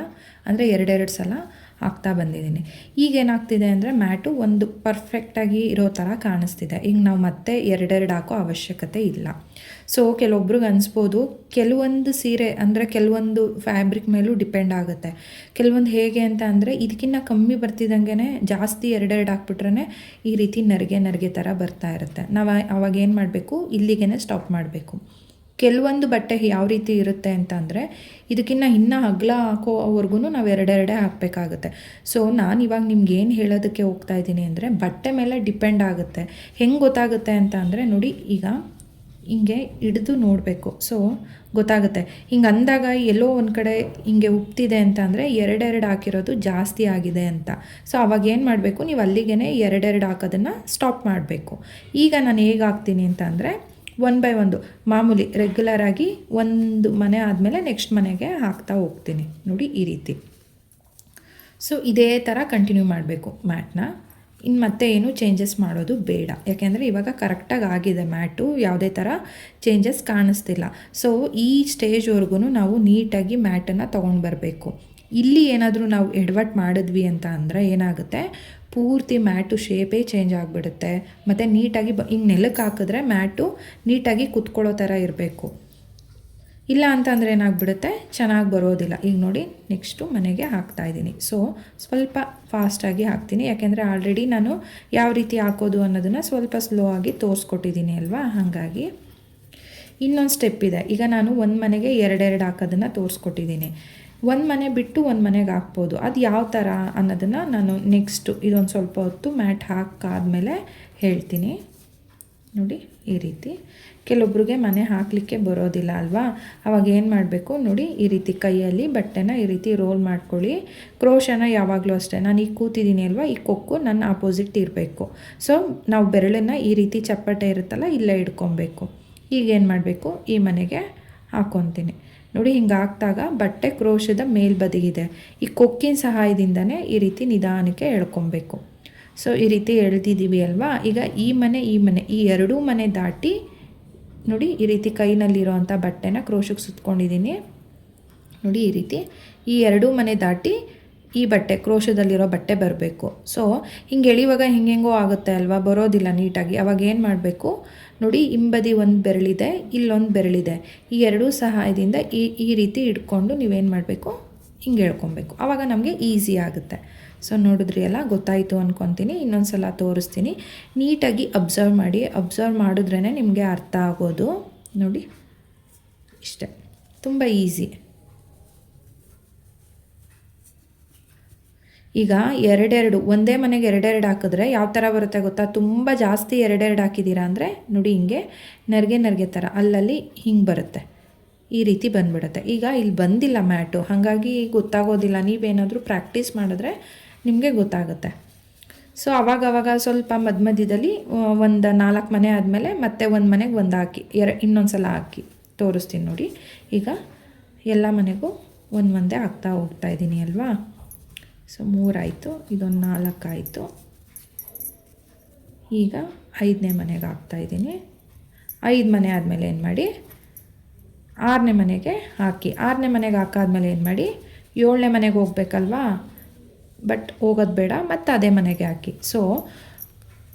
[SPEAKER 1] ಅಂದರೆ ಎರಡೆರಡು ಸಲ ಹಾಕ್ತಾ ಬಂದಿದ್ದೀನಿ. ಈಗೇನಾಗ್ತಿದೆ ಅಂದರೆ ಮ್ಯಾಟು ಒಂದು ಪರ್ಫೆಕ್ಟಾಗಿ ಇರೋ ಥರ ಕಾಣಿಸ್ತಿದೆ. ಈಗ ನಾವು ಮತ್ತೆ ಎರಡೆರಡು ಹಾಕೋ ಅವಶ್ಯಕತೆ ಇಲ್ಲ. ಸೊ ಕೆಲವೊಬ್ರಿಗೆ ಅನಿಸ್ಬೋದು, ಕೆಲವೊಂದು ಸೀರೆ ಅಂದರೆ ಕೆಲವೊಂದು ಫ್ಯಾಬ್ರಿಕ್ ಮೇಲೂ ಡಿಪೆಂಡ್ ಆಗುತ್ತೆ. ಕೆಲವೊಂದು ಹೇಗೆ ಅಂತ ಅಂದರೆ ಇದಕ್ಕಿಂತ ಕಮ್ಮಿ ಬರ್ತಿದ್ದಂಗೆ ಜಾಸ್ತಿ ಎರಡೆರಡು ಹಾಕ್ಬಿಟ್ರೆ ಈ ರೀತಿ ನರಿಗೆ ಥರ ಬರ್ತಾ ಇರುತ್ತೆ. ನಾವು ಅವಾಗ ಏನು ಮಾಡಬೇಕು, ಇಲ್ಲಿಗೇ ಸ್ಟಾಪ್ ಮಾಡಬೇಕು. ಕೆಲವೊಂದು ಬಟ್ಟೆ ಯಾವ ರೀತಿ ಇರುತ್ತೆ ಅಂತ ಅಂದರೆ ಇದಕ್ಕಿಂತ ಇನ್ನೂ ಅಗಲ ಹಾಕೋವರೆಗೂ ನಾವು ಎರಡೆರಡೇ ಹಾಕಬೇಕಾಗುತ್ತೆ. ಸೊ ನಾನು ಇವಾಗ ನಿಮ್ಗೆ ಏನು ಹೇಳೋದಕ್ಕೆ ಹೋಗ್ತಾ ಇದ್ದೀನಿ ಅಂದರೆ ಬಟ್ಟೆ ಮೇಲೆ ಡಿಪೆಂಡ್ ಆಗುತ್ತೆ. ಹೆಂಗೆ ಗೊತ್ತಾಗುತ್ತೆ ಅಂತ ಅಂದರೆ ನೋಡಿ, ಈಗ ಹಿಂಗೆ ಹಿಡಿದು ನೋಡಬೇಕು. ಸೊ ಗೊತ್ತಾಗುತ್ತೆ. ಹಿಂಗೆ ಅಂದಾಗ ಎಲ್ಲೋ ಒಂದು ಕಡೆ ಹಿಂಗೆ ಉಪ್ತಿದೆ ಅಂತ ಅಂದರೆ ಎರಡೆರಡು ಹಾಕಿರೋದು ಜಾಸ್ತಿ ಆಗಿದೆ ಅಂತ. ಸೊ ಅವಾಗ ಏನು ಮಾಡಬೇಕು, ನೀವು ಅಲ್ಲಿಗೇ ಎರಡೆರಡು ಹಾಕೋದನ್ನು ಸ್ಟಾಪ್ ಮಾಡಬೇಕು. ಈಗ ನಾನು ಹೇಗೆ ಹಾಕ್ತೀನಿ ಅಂತ ಅಂದರೆ 1 by 1 ಮಾಮೂಲಿ ರೆಗ್ಯುಲರಾಗಿ ಒಂದು ಮನೆ ಆದಮೇಲೆ ನೆಕ್ಸ್ಟ್ ಮನೆಗೆ ಹಾಕ್ತಾ ಹೋಗ್ತೀನಿ ನೋಡಿ ಈ ರೀತಿ. ಸೊ ಇದೇ ಥರ ಕಂಟಿನ್ಯೂ ಮಾಡಬೇಕು ಮ್ಯಾಟ್ನ. ಇನ್ನು ಮತ್ತೆ ಏನು ಚೇಂಜಸ್ ಮಾಡೋದು ಬೇಡ, ಯಾಕೆಂದರೆ ಇವಾಗ ಕರೆಕ್ಟಾಗಿ ಆಗಿದೆ ಮ್ಯಾಟು, ಯಾವುದೇ ಥರ ಚೇಂಜಸ್ ಕಾಣಿಸ್ತಿಲ್ಲ. ಸೊ ಈ ಸ್ಟೇಜ್ವರೆಗೂ ನಾವು ನೀಟಾಗಿ ಮ್ಯಾಟನ್ನು ತೊಗೊಂಡು ಬರಬೇಕು. ಇಲ್ಲಿ ಏನಾದರೂ ನಾವು ಎಡವಟ್ಟು ಮಾಡಿದ್ವಿ ಅಂತ ಅಂದರೆ ಏನಾಗುತ್ತೆ, ಪೂರ್ತಿ ಮ್ಯಾಟು ಶೇಪೇ ಚೇಂಜ್ ಆಗಿಬಿಡುತ್ತೆ. ಮತ್ತು ನೀಟಾಗಿ ಹಿಂಗೆ ನೆಲಕ್ಕೆ ಹಾಕಿದ್ರೆ ಮ್ಯಾಟು ನೀಟಾಗಿ ಕುತ್ಕೊಳ್ಳೋ ಥರ ಇರಬೇಕು. ಇಲ್ಲ ಅಂತಂದರೆ ಏನಾಗ್ಬಿಡುತ್ತೆ, ಚೆನ್ನಾಗಿ ಬರೋದಿಲ್ಲ. ಈಗ ನೋಡಿ ನೆಕ್ಸ್ಟು ಮನೆಗೆ ಹಾಕ್ತಾಯಿದ್ದೀನಿ. ಸೊ ಸ್ವಲ್ಪ ಫಾಸ್ಟಾಗಿ ಹಾಕ್ತೀನಿ, ಯಾಕೆಂದರೆ ಆಲ್ರೆಡಿ ನಾನು ಯಾವ ರೀತಿ ಹಾಕೋದು ಅನ್ನೋದನ್ನು ಸ್ವಲ್ಪ ಸ್ಲೋ ಆಗಿ ತೋರಿಸ್ಕೊಟ್ಟಿದ್ದೀನಿ ಅಲ್ವಾ. ಹಾಗಾಗಿ ಇನ್ನೊಂದು ಸ್ಟೆಪ್ ಇದೆ. ಈಗ ನಾನು ಒಂದು ಮನೆಗೆ ಎರಡೆರಡು ಹಾಕೋದನ್ನು ತೋರಿಸ್ಕೊಟ್ಟಿದ್ದೀನಿ. ಒಂದು ಮನೆ ಬಿಟ್ಟು ಒಂದು ಮನೆಗೆ ಹಾಕ್ಬೋದು. ಅದು ಯಾವ ಥರ ಅನ್ನೋದನ್ನು ನಾನು ನೆಕ್ಸ್ಟು ಇದೊಂದು ಸ್ವಲ್ಪ ಹೊತ್ತು ಮ್ಯಾಟ್ ಹಾಕಾದ್ಮೇಲೆ ಹೇಳ್ತೀನಿ. ನೋಡಿ ಈ ರೀತಿ ಕೆಲವೊಬ್ರಿಗೆ ಮನೆ ಹಾಕಲಿಕ್ಕೆ ಬರೋದಿಲ್ಲ ಅಲ್ವಾ. ಅವಾಗ ಏನು ಮಾಡಬೇಕು ನೋಡಿ, ಈ ರೀತಿ ಕೈಯಲ್ಲಿ ಬಟ್ಟೆನ ಈ ರೀತಿ ರೋಲ್ ಮಾಡ್ಕೊಳ್ಳಿ. ಕ್ರೋಶನ ಯಾವಾಗಲೂ ಅಷ್ಟೇ, ನಾನು ಈಗ ಕೂತಿದ್ದೀನಿ ಅಲ್ವಾ, ಈ ಕೊಕ್ಕು ನನ್ನ ಆಪೋಸಿಟ್ ಇರಬೇಕು. ಸೊ ನಾವು ಬೆರಳನ್ನು ಈ ರೀತಿ ಚಪ್ಪಟೆ ಇರುತ್ತಲ್ಲ ಇಲ್ಲೇ ಇಟ್ಕೊಬೇಕು. ಈಗೇನು ಮಾಡಬೇಕು, ಈ ಮನೆಗೆ ಹಾಕ್ಕೊತೀನಿ ನೋಡಿ. ಹಿಂಗೆ ಹಾಕಿದಾಗ ಬಟ್ಟೆ ಕ್ರೋಶದ ಮೇಲ್ಬದಿಗಿದೆ. ಈ ಕೊಕ್ಕಿನ ಸಹಾಯದಿಂದನೇ ಈ ರೀತಿ ನಿಧಾನಕ್ಕೆ ಎಳ್ಕೊಬೇಕು. ಸೊ ಈ ರೀತಿ ಎಳ್ದಿದ್ದೀವಿ ಅಲ್ವಾ. ಈಗ ಈ ಮನೆ ಈ ಎರಡೂ ಮನೆ ದಾಟಿ ನೋಡಿ ಈ ರೀತಿ ಕೈನಲ್ಲಿರೋ ಅಂಥ ಬಟ್ಟೆನ ಕ್ರೋಶಕ್ಕೆ ಸುತ್ಕೊಂಡಿದ್ದೀನಿ ನೋಡಿ. ಈ ರೀತಿ ಈ ಎರಡೂ ಮನೆ ದಾಟಿ ಈ ಬಟ್ಟೆ ಕ್ರೋಶದಲ್ಲಿರೋ ಬಟ್ಟೆ ಬರಬೇಕು. ಸೊ ಹಿಂಗೆ ಎಳಿವಾಗ ಹಿಂಗೆಂಗೋ ಆಗುತ್ತೆ ಅಲ್ವಾ, ಬರೋದಿಲ್ಲ ನೀಟಾಗಿ. ಅವಾಗ ಏನು ಮಾಡಬೇಕು ನೋಡಿ, ಹಿಂಬದಿ ಒಂದು ಬೆರಳಿದೆ, ಇಲ್ಲೊಂದು ಬೆರಳಿದೆ, ಈ ಎರಡೂ ಸಹಾಯದಿಂದ ಈ ರೀತಿ ಇಟ್ಕೊಂಡು ನೀವೇನು ಮಾಡಬೇಕು, ಹಿಂಗೆ ಎಳ್ಕೊಬೇಕು. ಆವಾಗ ನಮಗೆ ಈಸಿ ಆಗುತ್ತೆ. ಸೊ ನೋಡಿದ್ರಿ ಅಲ್ಲ, ಗೊತ್ತಾಯಿತು ಅಂದ್ಕೊತೀನಿ. ಇನ್ನೊಂದು ಸಲ ತೋರಿಸ್ತೀನಿ. ನೀಟಾಗಿ ಅಬ್ಸರ್ವ್ ಮಾಡಿ. ಅಬ್ಸರ್ವ್ ಮಾಡಿದ್ರೇ ನಿಮಗೆ ಅರ್ಥ ಆಗೋದು ನೋಡಿ. ಇಷ್ಟೇ, ತುಂಬ ಈಸಿ. ಈಗ ಎರಡೆರಡು ಒಂದೇ ಮನೆಗೆ ಎರಡೆರಡು ಹಾಕಿದ್ರೆ ಯಾವ ಥರ ಬರುತ್ತೆ ಗೊತ್ತಾ, ತುಂಬ ಜಾಸ್ತಿ ಎರಡೆರಡು ಹಾಕಿದ್ದೀರಾ ಅಂದರೆ ನೋಡಿ ಹಿಂಗೆ ನರಿಗೆ ಥರ ಅಲ್ಲಲ್ಲಿ ಹಿಂಗೆ ಬರುತ್ತೆ, ಈ ರೀತಿ ಬಂದ್ಬಿಡುತ್ತೆ. ಈಗ ಇಲ್ಲಿ ಬಂದಿಲ್ಲ ಮ್ಯಾಟು, ಹಾಗಾಗಿ ಗೊತ್ತಾಗೋದಿಲ್ಲ. ನೀವೇನಾದರೂ ಪ್ರಾಕ್ಟೀಸ್ ಮಾಡಿದ್ರೆ ನಿಮಗೆ ಗೊತ್ತಾಗುತ್ತೆ. ಸೊ ಅವಾಗವಾಗ ಸ್ವಲ್ಪ ಮಧ್ಯದಲ್ಲಿ ಒಂದು 4 ಮನೆ ಆದಮೇಲೆ ಮತ್ತೆ ಒಂದು ಮನೆಗೆ ಒಂದು ಹಾಕಿ ಇನ್ನೊಂದು ಸಲ ಹಾಕಿ ತೋರಿಸ್ತೀನಿ ನೋಡಿ. ಈಗ ಎಲ್ಲ ಮನೆಗೂ ಒಂದೇ ಹಾಕ್ತಾ ಹೋಗ್ತಾಯಿದ್ದೀನಿ ಅಲ್ವಾ. ಸೊ 3 ಆಯಿತು, ಇದೊಂದು 4 ಆಯಿತು. ಈಗ 5ನೇ ಮನೆಗೆ ಹಾಕ್ತಾಯಿದ್ದೀನಿ. 5 ಮನೆ ಆದಮೇಲೆ ಏನು ಮಾಡಿ, 6ನೇ ಮನೆಗೆ ಹಾಕಿ. 6ನೇ ಮನೆಗೆ ಹಾಕಾದ್ಮೇಲೆ ಏನು ಮಾಡಿ, 7ನೇ ಮನೆಗೆ ಹೋಗ್ಬೇಕಲ್ವಾ, ಬಟ್ ಹೋಗೋದು ಬೇಡ, ಮತ್ತು ಅದೇ ಮನೆಗೆ ಹಾಕಿ. ಸೊ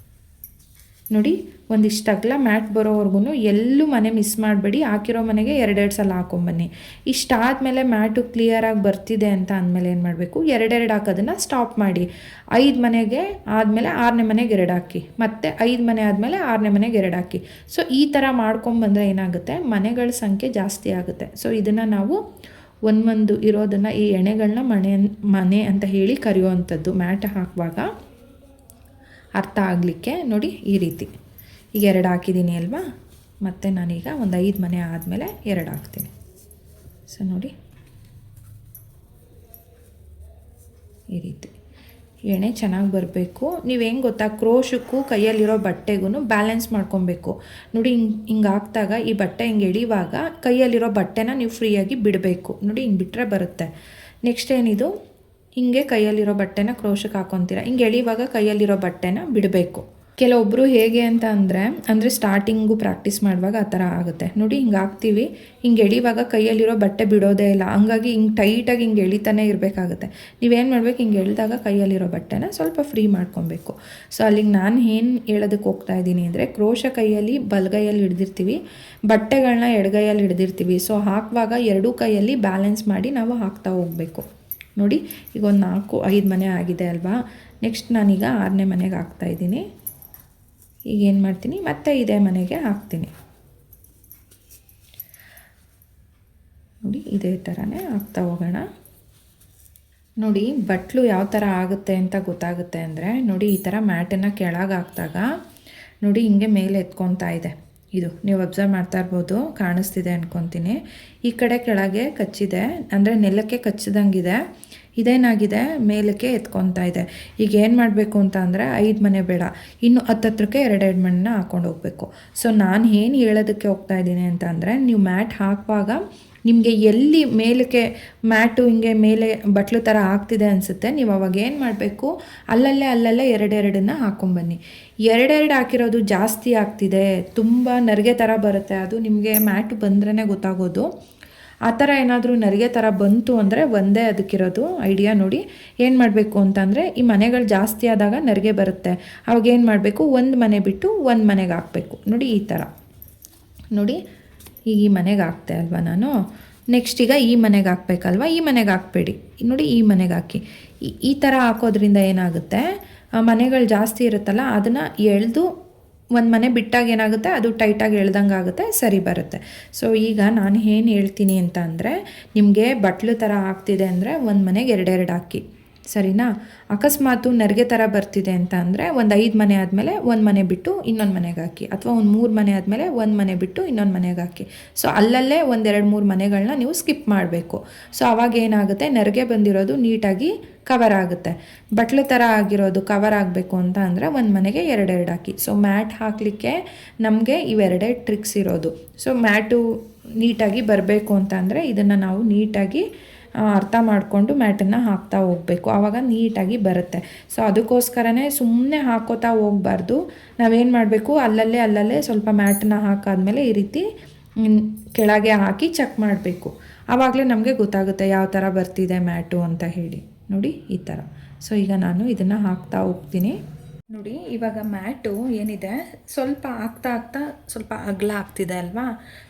[SPEAKER 1] ನೋಡಿ, ಒಂದಿಷ್ಟು ಅಗಲ ಮ್ಯಾಟ್ ಬರೋವರೆಗೂ ಎಲ್ಲೂ ಮನೆ ಮಿಸ್ ಮಾಡಬೇಡಿ. ಹಾಕಿರೋ ಮನೆಗೆ ಎರಡೆರಡು ಸಲ ಹಾಕೊಂಬನ್ನಿ. ಇಷ್ಟಾದಮೇಲೆ ಮ್ಯಾಟು ಕ್ಲಿಯರಾಗಿ ಬರ್ತಿದೆ ಅಂತ ಅಂದಮೇಲೆ ಏನು ಮಾಡಬೇಕು, ಎರಡೆರಡು ಹಾಕೋದನ್ನು ಸ್ಟಾಪ್ ಮಾಡಿ. 5 ಮನೆಗೆ ಆದಮೇಲೆ 6ನೇ ಮನೆಗೆ 2 ಹಾಕಿ, ಮತ್ತು 5 ಮನೆ ಆದಮೇಲೆ 6ನೇ ಮನೆಗೆ 2 ಹಾಕಿ. ಸೊ ಈ ಥರ ಮಾಡ್ಕೊಂಬಂದರೆ ಏನಾಗುತ್ತೆ, ಮನೆಗಳ ಸಂಖ್ಯೆ ಜಾಸ್ತಿ ಆಗುತ್ತೆ. ಸೊ ಇದನ್ನು ನಾವು ಒಂದು ಇರೋದನ್ನು, ಈ ಎಣೆಗಳನ್ನ ಮನೆ ಅಂತ ಹೇಳಿ ಕರೆಯುವಂಥದ್ದು. ಮ್ಯಾಟ್ ಹಾಕುವಾಗ ಅರ್ಥ ಆಗಲಿಕ್ಕೆ ನೋಡಿ ಈ ರೀತಿ. ಈಗ 2 ಹಾಕಿದ್ದೀನಿ ಅಲ್ವಾ, ಮತ್ತು ನಾನೀಗ ಒಂದು 5 ಮನೆ ಆದಮೇಲೆ 2 ಹಾಕ್ತೀನಿ. ಸೊ ನೋಡಿ ಈ ರೀತಿ ಎಣೆ ಚೆನ್ನಾಗಿ ಬರಬೇಕು. ನೀವು ಹೆಂಗೆ ಗೊತ್ತಾ, ಕ್ರೋಶಕ್ಕೂ ಕೈಯಲ್ಲಿರೋ ಬಟ್ಟೆಗೂ ಬ್ಯಾಲೆನ್ಸ್ ಮಾಡ್ಕೊಬೇಕು ನೋಡಿ. ಹಿಂಗೆ ಹಾಕ್ದಾಗ ಈ ಬಟ್ಟೆ ಹಿಂಗೆ ಎಳಿವಾಗ ಕೈಯಲ್ಲಿರೋ ಬಟ್ಟೆನ ನೀವು ಫ್ರೀಯಾಗಿ ಬಿಡಬೇಕು ನೋಡಿ. ಹಿಂಗೆ ಬಿಟ್ಟರೆ ಬರುತ್ತೆ. ನೆಕ್ಸ್ಟ್ ಏನಿದು, ಹಿಂಗೆ ಕೈಯಲ್ಲಿರೋ ಬಟ್ಟೆನ ಕ್ರೋಶಕ್ಕೆ ಹಾಕ್ಕೊತೀರ. ಹಿಂಗೆ ಎಳಿವಾಗ ಕೈಯಲ್ಲಿರೋ ಬಟ್ಟೆನ ಬಿಡಬೇಕು. ಕೆಲವೊಬ್ಬರು ಹೇಗೆ ಅಂತ ಅಂದರೆ ಸ್ಟಾರ್ಟಿಂಗು ಪ್ರಾಕ್ಟೀಸ್ ಮಾಡುವಾಗ ಆ ಥರ ಆಗುತ್ತೆ ನೋಡಿ. ಹಿಂಗೆ ಹಾಕ್ತೀವಿ, ಹಿಂಗೆ ಎಳಿವಾಗ ಕೈಯಲ್ಲಿರೋ ಬಟ್ಟೆ ಬಿಡೋದೇ ಇಲ್ಲ, ಹಂಗಾಗಿ ಹಿಂಗೆ ಟೈಟಾಗಿ ಹಿಂಗೆ ಎಳಿತಾನೆ ಇರಬೇಕಾಗುತ್ತೆ. ನೀವೇನು ಮಾಡಬೇಕು, ಹಿಂಗೆ ಎಳೆದಾಗ ಕೈಯಲ್ಲಿರೋ ಬಟ್ಟೆನ ಸ್ವಲ್ಪ ಫ್ರೀ ಮಾಡ್ಕೊಬೇಕು. ಸೊ ಅಲ್ಲಿಗೆ ನಾನು ಏನು ಹೇಳೋದಕ್ಕೆ ಹೋಗ್ತಾ ಇದ್ದೀನಿ ಅಂದರೆ, ಕ್ರೋಶ ಕೈಯಲ್ಲಿ ಬಲಗೈಯಲ್ಲಿ ಹಿಡ್ದಿರ್ತೀವಿ, ಬಟ್ಟೆಗಳನ್ನ ಎಡಗೈಯಲ್ಲಿ ಹಿಡ್ದಿರ್ತೀವಿ. ಸೊ ಹಾಕುವಾಗ ಎರಡೂ ಕೈಯಲ್ಲಿ ಬ್ಯಾಲೆನ್ಸ್ ಮಾಡಿ ನಾವು ಹಾಕ್ತಾ ಹೋಗಬೇಕು. ನೋಡಿ ಈಗ ಒಂದು 4-5 ಮನೆ ಆಗಿದೆ ಅಲ್ವಾ. ನೆಕ್ಸ್ಟ್ ನಾನೀಗ 6ನೇ ಮನೆಗೆ ಹಾಕ್ತಾಯಿದ್ದೀನಿ. ಈಗ ಏನು ಮಾಡ್ತೀನಿ, ಮತ್ತೆ ಇದೇ ಮನೆಗೆ ಹಾಕ್ತೀನಿ. ನೋಡಿ ಇದೇ ಥರನೇ ಹಾಕ್ತಾ ಹೋಗೋಣ. ನೋಡಿ ಬಟ್ಲು ಯಾವ ಥರ ಆಗುತ್ತೆ ಅಂತ ಗೊತ್ತಾಗುತ್ತೆ ಅಂದರೆ, ನೋಡಿ ಈ ಥರ ಮ್ಯಾಟನ್ನು ಕೆಳಗೆ ಹಾಕಿದಾಗ ನೋಡಿ ಹಿಂಗೆ ಮೇಲೆ ಎತ್ಕೊತಾ ಇದೆ. ಇದು ನೀವು ಅಬ್ಸರ್ವ್ ಮಾಡ್ತಾ ಇರ್ಬೋದು, ಕಾಣಿಸ್ತಿದೆ ಅಂದ್ಕೊತೀನಿ. ಈ ಕಡೆ ಕೆಳಗೆ ಕಚ್ಚಿದೆ, ಅಂದರೆ ನೆಲಕ್ಕೆ ಕಚ್ಚಿದಂಗಿದೆ. ಇದೇನಾಗಿದೆ, ಮೇಲಕ್ಕೆ ಎತ್ಕೊತಾ ಇದೆ. ಈಗ ಏನು ಮಾಡಬೇಕು ಅಂತ ಅಂದರೆ, 5 ಮನೆ ಬೇಡ, ಇನ್ನು 10 2 ಮನೆನ ಹಾಕ್ಕೊಂಡು ಹೋಗಬೇಕು. ಸೊ ನಾನು ಏನು ಹೇಳೋದಕ್ಕೆ ಹೋಗ್ತಾ ಇದ್ದೀನಿ ಅಂತ ಅಂದರೆ, ನೀವು ಮ್ಯಾಟ್ ಹಾಕುವಾಗ ನಿಮಗೆ ಎಲ್ಲಿ ಮೇಲಕ್ಕೆ ಮ್ಯಾಟು ಹಿಂಗೆ ಮೇಲೆ ಬಟ್ಲು ಥರ ಆಗ್ತಿದೆ ಅನಿಸುತ್ತೆ, ನೀವು ಅವಾಗ ಏನು ಮಾಡಬೇಕು, ಅಲ್ಲಲ್ಲೇ 2 ಹಾಕ್ಕೊಂಬನ್ನಿ. 2 ಹಾಕಿರೋದು ಜಾಸ್ತಿ ಆಗ್ತಿದೆ, ತುಂಬ ನರಿಗೆ ಥರ ಬರುತ್ತೆ, ಅದು ನಿಮಗೆ ಮ್ಯಾಟು ಬಂದ್ರೇ ಗೊತ್ತಾಗೋದು. ಆ ಥರ ಏನಾದರೂ ನರಿಗೆ ಥರ ಬಂತು ಅಂದರೆ ಒಂದೇ ಅದಕ್ಕಿರೋದು ಐಡಿಯಾ. ನೋಡಿ ಏನು ಮಾಡಬೇಕು ಅಂತಂದರೆ, ಈ ಮನೆಗಳು ಜಾಸ್ತಿ ಆದಾಗ ನರಿಗೆ ಬರುತ್ತೆ, ಅವಾಗ ಏನು ಮಾಡಬೇಕು, ಒಂದು ಮನೆ ಬಿಟ್ಟು ಒಂದು ಮನೆಗೆ ಹಾಕಬೇಕು. ನೋಡಿ ಈ ಥರ. ನೋಡಿ ಈಗ ಈ ಮನೆಗೆ ಹಾಕ್ತೆ ಅಲ್ವಾ ನಾನು, ನೆಕ್ಸ್ಟ್ ಈಗ ಈ ಮನೆಗೆ ಹಾಕ್ಬೇಕಲ್ವ, ಈ ಮನೆಗೆ ಹಾಕ್ಬೇಡಿ. ನೋಡಿ ಈ ಮನೆಗೆ ಹಾಕಿ. ಈ ಥರ ಹಾಕೋದ್ರಿಂದ ಏನಾಗುತ್ತೆ, ಮನೆಗಳು ಜಾಸ್ತಿ ಇರುತ್ತಲ್ಲ ಅದನ್ನು ಎಳೆದು ಒಂದು ಮನೆ ಬಿಟ್ಟಾಗ ಏನಾಗುತ್ತೆ, ಅದು ಟೈಟಾಗಿ ಎಳ್ದಂಗೆ ಆಗುತ್ತೆ, ಸರಿ ಬರುತ್ತೆ. ಸೊ ಈಗ ನಾನು ಏನು ಹೇಳ್ತೀನಿ ಅಂತ ಅಂದರೆ, ನಿಮಗೆ ಬಟ್ಲು ಥರ ಆಗ್ತಿದೆ ಅಂದರೆ ಒಂದು ಮನೆಗೆ 2 ಹಾಕಿ, ಸರಿನಾ. ಅಕಸ್ಮಾತು ನರಿಗೆ ಥರ ಬರ್ತಿದೆ ಅಂತ ಅಂದರೆ, ಒಂದು 5 ಮನೆ ಆದಮೇಲೆ ಒಂದು ಮನೆ ಬಿಟ್ಟು ಇನ್ನೊಂದು ಮನೆಗೆ ಹಾಕಿ, ಅಥವಾ ಒಂದು 3 ಮನೆ ಆದಮೇಲೆ ಒಂದು ಮನೆ ಬಿಟ್ಟು ಇನ್ನೊಂದು ಮನೆಗೆ ಹಾಕಿ. ಸೊ ಅಲ್ಲಲ್ಲೇ 1-2-3 ಮನೆಗಳನ್ನ ನೀವು ಸ್ಕಿಪ್ ಮಾಡಬೇಕು. ಸೊ ಅವಾಗ ಏನಾಗುತ್ತೆ, ನರಿಗೆ ಬಂದಿರೋದು ನೀಟಾಗಿ ಕವರ್ ಆಗುತ್ತೆ. ಬಟ್ಲು ಥರ ಆಗಿರೋದು ಕವರ್ ಆಗಬೇಕು ಅಂತ ಅಂದರೆ ಒಂದು ಮನೆಗೆ 2 ಹಾಕಿ. ಸೊ ಮ್ಯಾಟ್ ಹಾಕಲಿಕ್ಕೆ ನಮಗೆ ಇವೆರಡೇ ಟ್ರಿಕ್ಸ್ ಇರೋದು. ಸೊ ಮ್ಯಾಟು ನೀಟಾಗಿ ಬರಬೇಕು ಅಂತ ಅಂದರೆ ಇದನ್ನು ನಾವು ನೀಟಾಗಿ ಅರ್ಥ ಮಾಡಿಕೊಂಡು ಮ್ಯಾಟನ್ನು ಹಾಕ್ತಾ ಹೋಗಬೇಕು, ಆವಾಗ ನೀಟಾಗಿ ಬರುತ್ತೆ. ಸೊ ಅದಕ್ಕೋಸ್ಕರನೇ ಸುಮ್ಮನೆ ಹಾಕೋತಾ ಹೋಗಬಾರ್ದು. ನಾವೇನು ಮಾಡಬೇಕು, ಅಲ್ಲಲ್ಲೇ ಸ್ವಲ್ಪ ಮ್ಯಾಟನ್ನು ಹಾಕಾದ್ಮೇಲೆ ಈ ರೀತಿ ಕೆಳಗೆ ಹಾಕಿ ಚೆಕ್ ಮಾಡಬೇಕು. ಆವಾಗಲೇ ನಮಗೆ ಗೊತ್ತಾಗುತ್ತೆ ಯಾವ ಥರ ಬರ್ತಿದೆ ಮ್ಯಾಟು ಅಂತ ಹೇಳಿ. ನೋಡಿ ಈ ಥರ. ಸೊ ಈಗ ನಾನು ಇದನ್ನು ಹಾಕ್ತಾ ಹೋಗ್ತೀನಿ. ನೋಡಿ ಇವಾಗ ಮ್ಯಾಟು ಏನಿದೆ, ಸ್ವಲ್ಪ ಆಗ್ತಾ ಸ್ವಲ್ಪ ಅಗಲ ಆಗ್ತಿದೆ ಅಲ್ವಾ.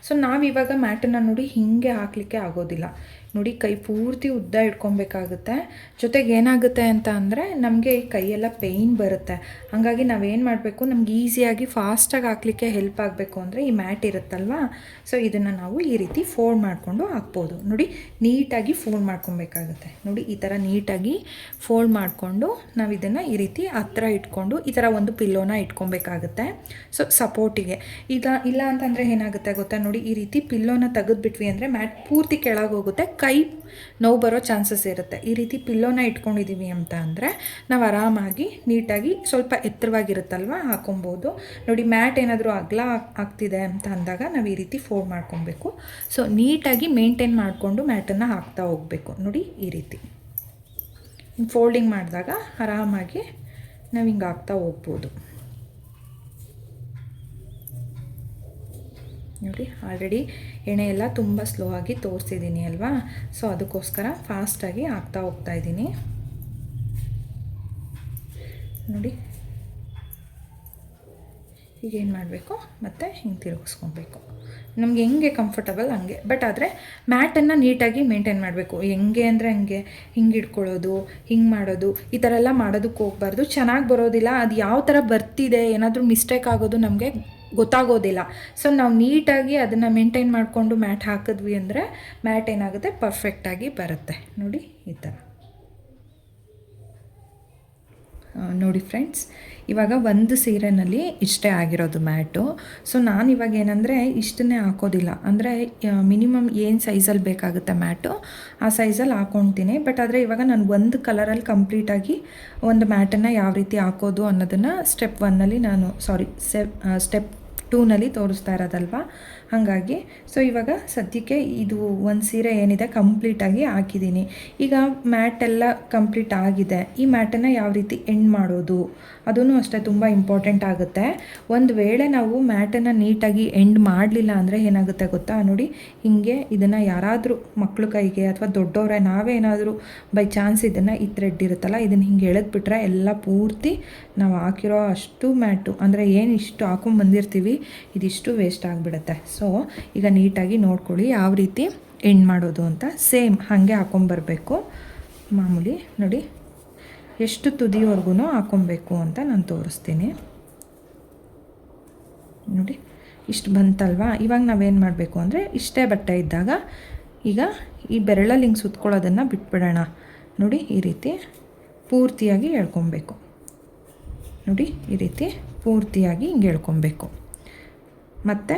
[SPEAKER 1] ಸೊ ನಾವಿವಾಗ ಮ್ಯಾಟನ್ನು ನೋಡಿ ಹೀಗೆ ಹಾಕಲಿಕ್ಕೆ ಆಗೋದಿಲ್ಲ. ನೋಡಿ ಕೈ ಪೂರ್ತಿ ಉದ್ದ ಇಟ್ಕೊಬೇಕಾಗುತ್ತೆ. ಜೊತೆಗೆ ಏನಾಗುತ್ತೆ ಅಂತ ಅಂದರೆ, ನಮಗೆ ಕೈಯೆಲ್ಲ ಪೇಯ್ನ್ ಬರುತ್ತೆ. ಹಾಗಾಗಿ ನಾವೇನು ಮಾಡಬೇಕು, ನಮ್ಗೆ ಈಸಿಯಾಗಿ ಫಾಸ್ಟಾಗಿ ಹಾಕಲಿಕ್ಕೆ ಹೆಲ್ಪ್ ಆಗಬೇಕು ಅಂದರೆ ಈ ಮ್ಯಾಟ್ ಇರುತ್ತಲ್ವ, ಸೊ ಇದನ್ನು ನಾವು ಈ ರೀತಿ ಫೋಲ್ಡ್ ಮಾಡಿಕೊಂಡು ಹಾಕ್ಬೋದು. ನೋಡಿ ನೀಟಾಗಿ ಫೋಲ್ಡ್ ಮಾಡ್ಕೊಬೇಕಾಗುತ್ತೆ. ನೋಡಿ ಈ ಥರ ನೀಟಾಗಿ ಫೋಲ್ಡ್ ಮಾಡಿಕೊಂಡು ನಾವು ಇದನ್ನು ಈ ರೀತಿ ಹತ್ರ ಇಟ್ಕೊಂಡು ಈ ಥರ ಒಂದು ಪಿಲ್ಲೋನ ಇಟ್ಕೊಬೇಕಾಗುತ್ತೆ. ಸೊ ಸಪೋರ್ಟಿಗೆ ಇಲ್ಲ ಅಂತಂದರೆ ಏನಾಗುತ್ತೆ ಗೊತ್ತಾ, ನೋಡಿ ಈ ರೀತಿ ಪಿಲ್ಲೋನ ತೆಗೆದುಬಿಟ್ವಿ ಅಂದರೆ ಮ್ಯಾಟ್ ಪೂರ್ತಿ ಕೆಳಗೆ ಹೋಗುತ್ತೆ, ಕೈ ನೋವು ಬರೋ ಚಾನ್ಸಸ್ ಇರುತ್ತೆ. ಈ ರೀತಿ ಪಿಲ್ಲೋನ ಇಟ್ಕೊಂಡಿದ್ದೀವಿ ಅಂತ ಅಂದರೆ ನಾವು ಆರಾಮಾಗಿ ನೀಟಾಗಿ ಸ್ವಲ್ಪ ಎತ್ತರವಾಗಿರುತ್ತಲ್ವ ಹಾಕೊಬೋದು. ನೋಡಿ ಮ್ಯಾಟ್ ಏನಾದರೂ ಅಗಲ ಆಗ್ತಿದೆ ಅಂತ ಅಂದಾಗ ನಾವು ಈ ರೀತಿ ಫೋಲ್ಡ್ ಮಾಡ್ಕೊಬೇಕು. ಸೊ ನೀಟಾಗಿ ಮೇಂಟೈನ್ ಮಾಡಿಕೊಂಡು ಮ್ಯಾಟನ್ನು ಹಾಕ್ತಾ ಹೋಗಬೇಕು. ನೋಡಿ ಈ ರೀತಿ ಫೋಲ್ಡಿಂಗ್ ಮಾಡಿದಾಗ ಆರಾಮಾಗಿ ನಾವು ಹಿಂಗೆ ಹಾಕ್ತಾ ಹೋಗ್ಬೋದು. ನೋಡಿ ಆಲ್ರೆಡಿ ಎಣ್ಣೆ ಎಲ್ಲ ತುಂಬ ಸ್ಲೋ ಆಗಿ ತೋರಿಸಿದ್ದೀನಿ ಅಲ್ವಾ. ಸೊ ಅದಕ್ಕೋಸ್ಕರ ಫಾಸ್ಟಾಗಿ ಹಾಕ್ತಾ ಹೋಗ್ತಾ ಇದ್ದೀನಿ. ನೋಡಿ ಈಗೇನು ಮಾಡಬೇಕು, ಮತ್ತು ಹಿಂಗೆ ತಿರುಗಿಸ್ಕೊಬೇಕು. ನಮ್ಗೆ ಹೆಂಗೆ ಕಂಫರ್ಟಬಲ್ ಹಂಗೆ. ಬಟ್ ಆದರೆ ಮ್ಯಾಟನ್ನು ನೀಟಾಗಿ ಮೇಂಟೈನ್ ಮಾಡಬೇಕು. ಹೆಂಗೆ ಅಂದರೆ ಹಂಗೆ ಹಿಂಗೆ ಇಟ್ಕೊಳ್ಳೋದು, ಹಿಂಗೆ ಮಾಡೋದು, ಈ ಥರ ಎಲ್ಲ ಮಾಡೋದಕ್ಕೆ ಹೋಗಬಾರ್ದು. ಚೆನ್ನಾಗಿ ಬರೋದಿಲ್ಲ. ಅದು ಯಾವ ಥರ ಬರ್ತಿದೆ, ಏನಾದರೂ ಮಿಸ್ಟೇಕ್ ಆಗೋದು ನಮಗೆ ಗೊತ್ತಾಗೋದಿಲ್ಲ. ಸೊ ನಾವು ನೀಟಾಗಿ ಅದನ್ನು ಮೇಂಟೈನ್ ಮಾಡಿಕೊಂಡು ಮ್ಯಾಟ್ ಹಾಕಿದ್ವಿ ಅಂದರೆ ಮ್ಯಾಟ್ ಏನಾಗುತ್ತೆ, ಪರ್ಫೆಕ್ಟಾಗಿ ಬರುತ್ತೆ. ನೋಡಿ ಈ ಥರ. ನೋಡಿ ಫ್ರೆಂಡ್ಸ್, ಇವಾಗ ಒಂದು ಸೀರೆನಲ್ಲಿ ಇಷ್ಟೇ ಆಗಿರೋದು ಮ್ಯಾಟು. ಸೊ ನಾನು ಇವಾಗ ಏನಂದರೆ ಇಷ್ಟನ್ನೇ ಹಾಕೋದಿಲ್ಲ, ಅಂದರೆ ಮಿನಿಮಮ್ ಏನು ಸೈಜಲ್ಲಿ ಬೇಕಾಗುತ್ತೆ ಮ್ಯಾಟು ಆ ಸೈಜಲ್ಲಿ ಹಾಕ್ಕೊಳ್ತೀನಿ. ಬಟ್ ಆದರೆ ಇವಾಗ ನಾನು ಒಂದು ಕಲರಲ್ಲಿ ಕಂಪ್ಲೀಟಾಗಿ ಒಂದು ಮ್ಯಾಟನ್ನು ಯಾವ ರೀತಿ ಹಾಕೋದು ಅನ್ನೋದನ್ನು ಸ್ಟೆಪ್ 1ನಲ್ಲಿ ನಾನು ಸ್ಟೆಪ್ 2ನಲ್ಲಿ ತೋರಿಸ್ತಾ ಇರೋದಲ್ವ, ಹಾಗಾಗಿ ಸೊ ಇವಾಗ ಸದ್ಯಕ್ಕೆ ಇದು ಒಂದು ಸೀರೆ ಏನಿದೆ ಕಂಪ್ಲೀಟಾಗಿ ಹಾಕಿದ್ದೀನಿ. ಈಗ ಮ್ಯಾಟೆಲ್ಲ ಕಂಪ್ಲೀಟ್ ಆಗಿದೆ. ಈ ಮ್ಯಾಟನ್ನು ಯಾವ ರೀತಿ ಎಂಡ್ ಮಾಡೋದು ಅದೂ ಅಷ್ಟೇ ತುಂಬ ಇಂಪಾರ್ಟೆಂಟ್ ಆಗುತ್ತೆ. ಒಂದು ವೇಳೆ ನಾವು ಮ್ಯಾಟನ್ನು ನೀಟಾಗಿ ಎಂಡ್ ಮಾಡಲಿಲ್ಲ ಅಂದರೆ ಏನಾಗುತ್ತೆ ಗೊತ್ತಾ, ನೋಡಿ ಹೀಗೆ ಇದನ್ನು ಯಾರಾದರೂ ಮಕ್ಕಳು ಕೈಗೆ ಅಥವಾ ದೊಡ್ಡವರೇ ನಾವೇ ಏನಾದರೂ ಬೈ ಚಾನ್ಸ್ ಇದನ್ನು ಈ ಥ್ರೆಡ್ ಇರುತ್ತಲ್ಲ ಇದನ್ನು ಹಿಂಗೆ ಎಳೆದ್ಬಿಟ್ರೆ ಎಲ್ಲ ಪೂರ್ತಿ ನಾವು ಹಾಕಿರೋ ಅಷ್ಟು ಮ್ಯಾಟು ಅಂದರೆ ಏನು ಇಷ್ಟು ಹಾಕೊಂಡ್ಬಂದಿರ್ತೀವಿ ಇದಿಷ್ಟು ವೇಸ್ಟ್ ಆಗಿಬಿಡುತ್ತೆ. ಸೊ ಈಗ ನೀಟಾಗಿ ನೋಡ್ಕೊಳ್ಳಿ ಯಾವ ರೀತಿ ಎಂಡ್ ಮಾಡೋದು ಅಂತ. ಸೇಮ್ ಹಾಗೆ ಹಾಕೊಂಬರ್ಬೇಕು ಮಾಮೂಲಿ. ನೋಡಿ ಎಷ್ಟು ತುದಿವರೆಗೂ ಹಾಕೊಬೇಕು ಅಂತ ನಾನು ತೋರಿಸ್ತೀನಿ. ನೋಡಿ ಇಷ್ಟು ಬಂತಲ್ವಾ. ಇವಾಗ ನಾವೇನು ಮಾಡಬೇಕು ಅಂದರೆ ಇಷ್ಟೇ ಬಟ್ಟೆ ಇದ್ದಾಗ ಈಗ ಈ ಬೆರಳಲ್ಲಿ ಹಿಂಗೆ ಸುತ್ಕೊಳ್ಳೋದನ್ನು ಬಿಟ್ಬಿಡೋಣ. ನೋಡಿ ಈ ರೀತಿ ಪೂರ್ತಿಯಾಗಿ ಎಳ್ಕೊಬೇಕು. ನೋಡಿ ಈ ರೀತಿ ಪೂರ್ತಿಯಾಗಿ ಹಿಂಗೆ ಎಳ್ಕೊಬೇಕು. ಮತ್ತು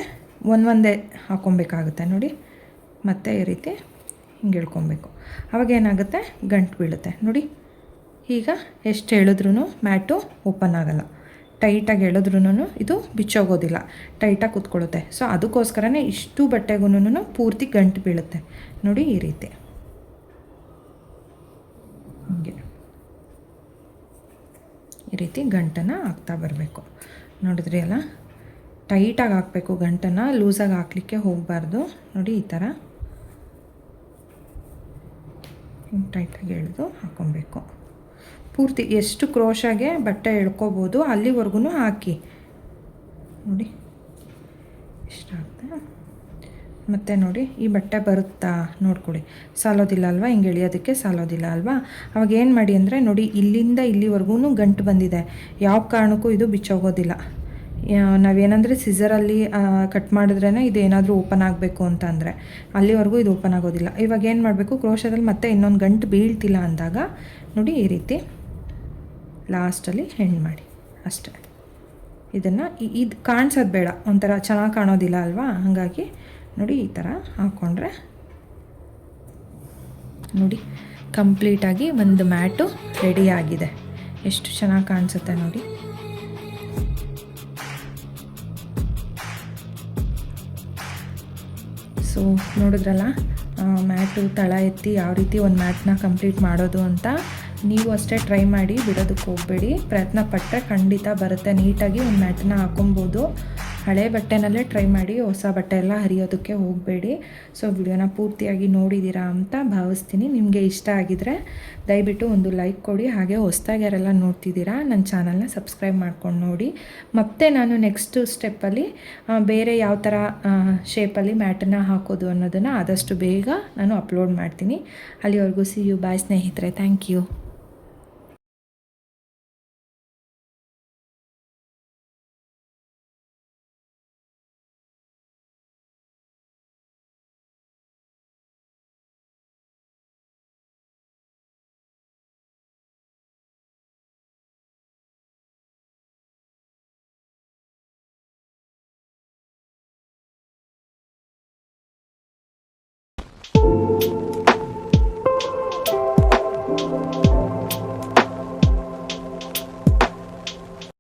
[SPEAKER 1] ಒಂದೇ ಹಾಕ್ಕೊಬೇಕಾಗುತ್ತೆ. ನೋಡಿ ಮತ್ತೆ ಈ ರೀತಿ ಹಿಂಗೆ ಎಳ್ಕೊಬೇಕು. ಅವಾಗ ಏನಾಗುತ್ತೆ, ಗಂಟು ಬೀಳುತ್ತೆ. ನೋಡಿ ಈಗ ಎಷ್ಟು ಹೇಳಿದ್ರೂ ಮ್ಯಾಟು ಓಪನ್ ಆಗೋಲ್ಲ. ಟೈಟಾಗಿ ಎಳೆದ್ರೂ ಇದು ಬಿಚ್ಚೋಗೋದಿಲ್ಲ, ಟೈಟಾಗಿ ಕೂತ್ಕೊಳ್ಳುತ್ತೆ. ಸೊ ಅದಕ್ಕೋಸ್ಕರನೇ ಇಷ್ಟು ಬಟ್ಟೆಗೂ ಪೂರ್ತಿ ಗಂಟು ಬೀಳುತ್ತೆ. ನೋಡಿ ಈ ರೀತಿ ಹೀಗೆ ಈ ರೀತಿ ಗಂಟನ್ನು ಹಾಕ್ತಾ ಬರಬೇಕು. ನೋಡಿದ್ರಿ ಅಲ್ಲ, ಟೈಟಾಗಿ ಹಾಕಬೇಕು ಗಂಟನ್ನು, ಲೂಸಾಗಿ ಹಾಕಲಿಕ್ಕೆ ಹೋಗಬಾರ್ದು. ನೋಡಿ ಈ ಥರ ಟೈಟಾಗಿ ಎಳೆದು ಹಾಕ್ಕೊಬೇಕು. ಪೂರ್ತಿ ಎಷ್ಟು ಕ್ರೋಶಾಗೆ ಬಟ್ಟೆ ಎಳ್ಕೊಬೋದು ಅಲ್ಲಿವರೆಗೂ ಹಾಕಿ. ನೋಡಿ ಇಷ್ಟಾಗುತ್ತೆ. ಮತ್ತು ನೋಡಿ ಈ ಬಟ್ಟೆ ಬರುತ್ತಾ ನೋಡ್ಕೊಳ್ಳಿ, ಸಾಲೋದಿಲ್ಲ ಅಲ್ವಾ, ಹಿಂಗೆ ಎಳೆಯೋದಕ್ಕೆ ಸಾಲೋದಿಲ್ಲ ಅಲ್ವಾ. ಅವಾಗ ಏನು ಮಾಡಿ ಅಂದರೆ ನೋಡಿ ಇಲ್ಲಿಂದ ಇಲ್ಲಿವರೆಗೂ ಗಂಟು ಬಂದಿದೆ, ಯಾವ ಕಾರಣಕ್ಕೂ ಇದು ಬಿಚ್ಚೋಗೋದಿಲ್ಲ. ನಾವೇನಂದರೆ ಸಿಸರಲ್ಲಿ ಕಟ್ ಮಾಡಿದ್ರೇ ಇದು ಏನಾದರೂ ಓಪನ್ ಆಗಬೇಕು ಅಂತ ಅಂದರೆ ಅಲ್ಲಿವರೆಗೂ ಇದು ಓಪನ್ ಆಗೋದಿಲ್ಲ. ಇವಾಗ ಏನು ಮಾಡಬೇಕು, ಕ್ರೋಶದಲ್ಲಿ ಮತ್ತೆ ಇನ್ನೊಂದು ಗಂಟು ಬೀಳ್ತಿಲ್ಲ ಅಂದಾಗ ನೋಡಿ ಈ ರೀತಿ ಲಾಸ್ಟಲ್ಲಿ ಹೆಣ್ಣು ಮಾಡಿ ಅಷ್ಟೇ. ಇದನ್ನು ಇದು ಕಾಣಿಸೋದು ಬೇಡ, ಒಂಥರ ಚೆನ್ನಾಗಿ ಕಾಣೋದಿಲ್ಲ ಅಲ್ವಾ. ಹಾಗಾಗಿ ನೋಡಿ ಈ ಥರ ಹಾಕ್ಕೊಂಡ್ರೆ ನೋಡಿ ಕಂಪ್ಲೀಟಾಗಿ ಒಂದು ಮ್ಯಾಟು ರೆಡಿಯಾಗಿದೆ. ಎಷ್ಟು ಚೆನ್ನಾಗಿ ಕಾಣಿಸುತ್ತೆ ನೋಡಿ. ಸೊ ನೋಡಿದ್ರಲ್ಲ, ಮ್ಯಾಟು ತಳ ಎತ್ತಿ ಯಾವ ರೀತಿ ಒಂದು ಮ್ಯಾಟ್ನ ಕಂಪ್ಲೀಟ್ ಮಾಡೋದು ಅಂತ. ನೀವು ಅಷ್ಟೇ ಟ್ರೈ ಮಾಡಿ, ಬಿಡೋದಕ್ಕೆ ಹೋಗಬೇಡಿ. ಪ್ರಯತ್ನ ಪಟ್ಟರೆ ಖಂಡಿತ ಬರುತ್ತೆ. ನೀಟಾಗಿ ಒಂದು ಮ್ಯಾಟನ್ನ ಹಾಕೊಬೋದು. ಹಳೆ ಬಟ್ಟೆನಲ್ಲೇ ಟ್ರೈ ಮಾಡಿ, ಹೊಸ ಬಟ್ಟೆ ಎಲ್ಲ ಹರಿಯೋದಕ್ಕೆ ಹೋಗಬೇಡಿ. ಸೊ ವಿಡಿಯೋನ ಪೂರ್ತಿಯಾಗಿ ನೋಡಿದ್ದೀರಾ ಅಂತ ಭಾವಿಸ್ತೀನಿ. ನಿಮಗೆ ಇಷ್ಟ ಆಗಿದರೆ ದಯವಿಟ್ಟು ಒಂದು ಲೈಕ್ ಕೊಡಿ. ಹಾಗೆ ಹೊಸದಾಗಿ ಯಾರೆಲ್ಲ ನೋಡ್ತಿದ್ದೀರಾ ನನ್ನ ಚಾನಲ್ನ ಸಬ್ಸ್ಕ್ರೈಬ್ ಮಾಡ್ಕೊಂಡು ನೋಡಿ. ಮತ್ತು ನಾನು ನೆಕ್ಸ್ಟ್ ಸ್ಟೆಪ್ಪಲ್ಲಿ ಬೇರೆ ಯಾವ ಥರ ಶೇಪಲ್ಲಿ ಮ್ಯಾಟನ್ನು ಹಾಕೋದು ಅನ್ನೋದನ್ನು ಆದಷ್ಟು ಬೇಗ ನಾನು ಅಪ್ಲೋಡ್ ಮಾಡ್ತೀನಿ. ಅಲ್ಲಿವರೆಗೂ ಸಿ ಯು, ಬಾಯ್ ಸ್ನೇಹಿತರೆ. Thank you.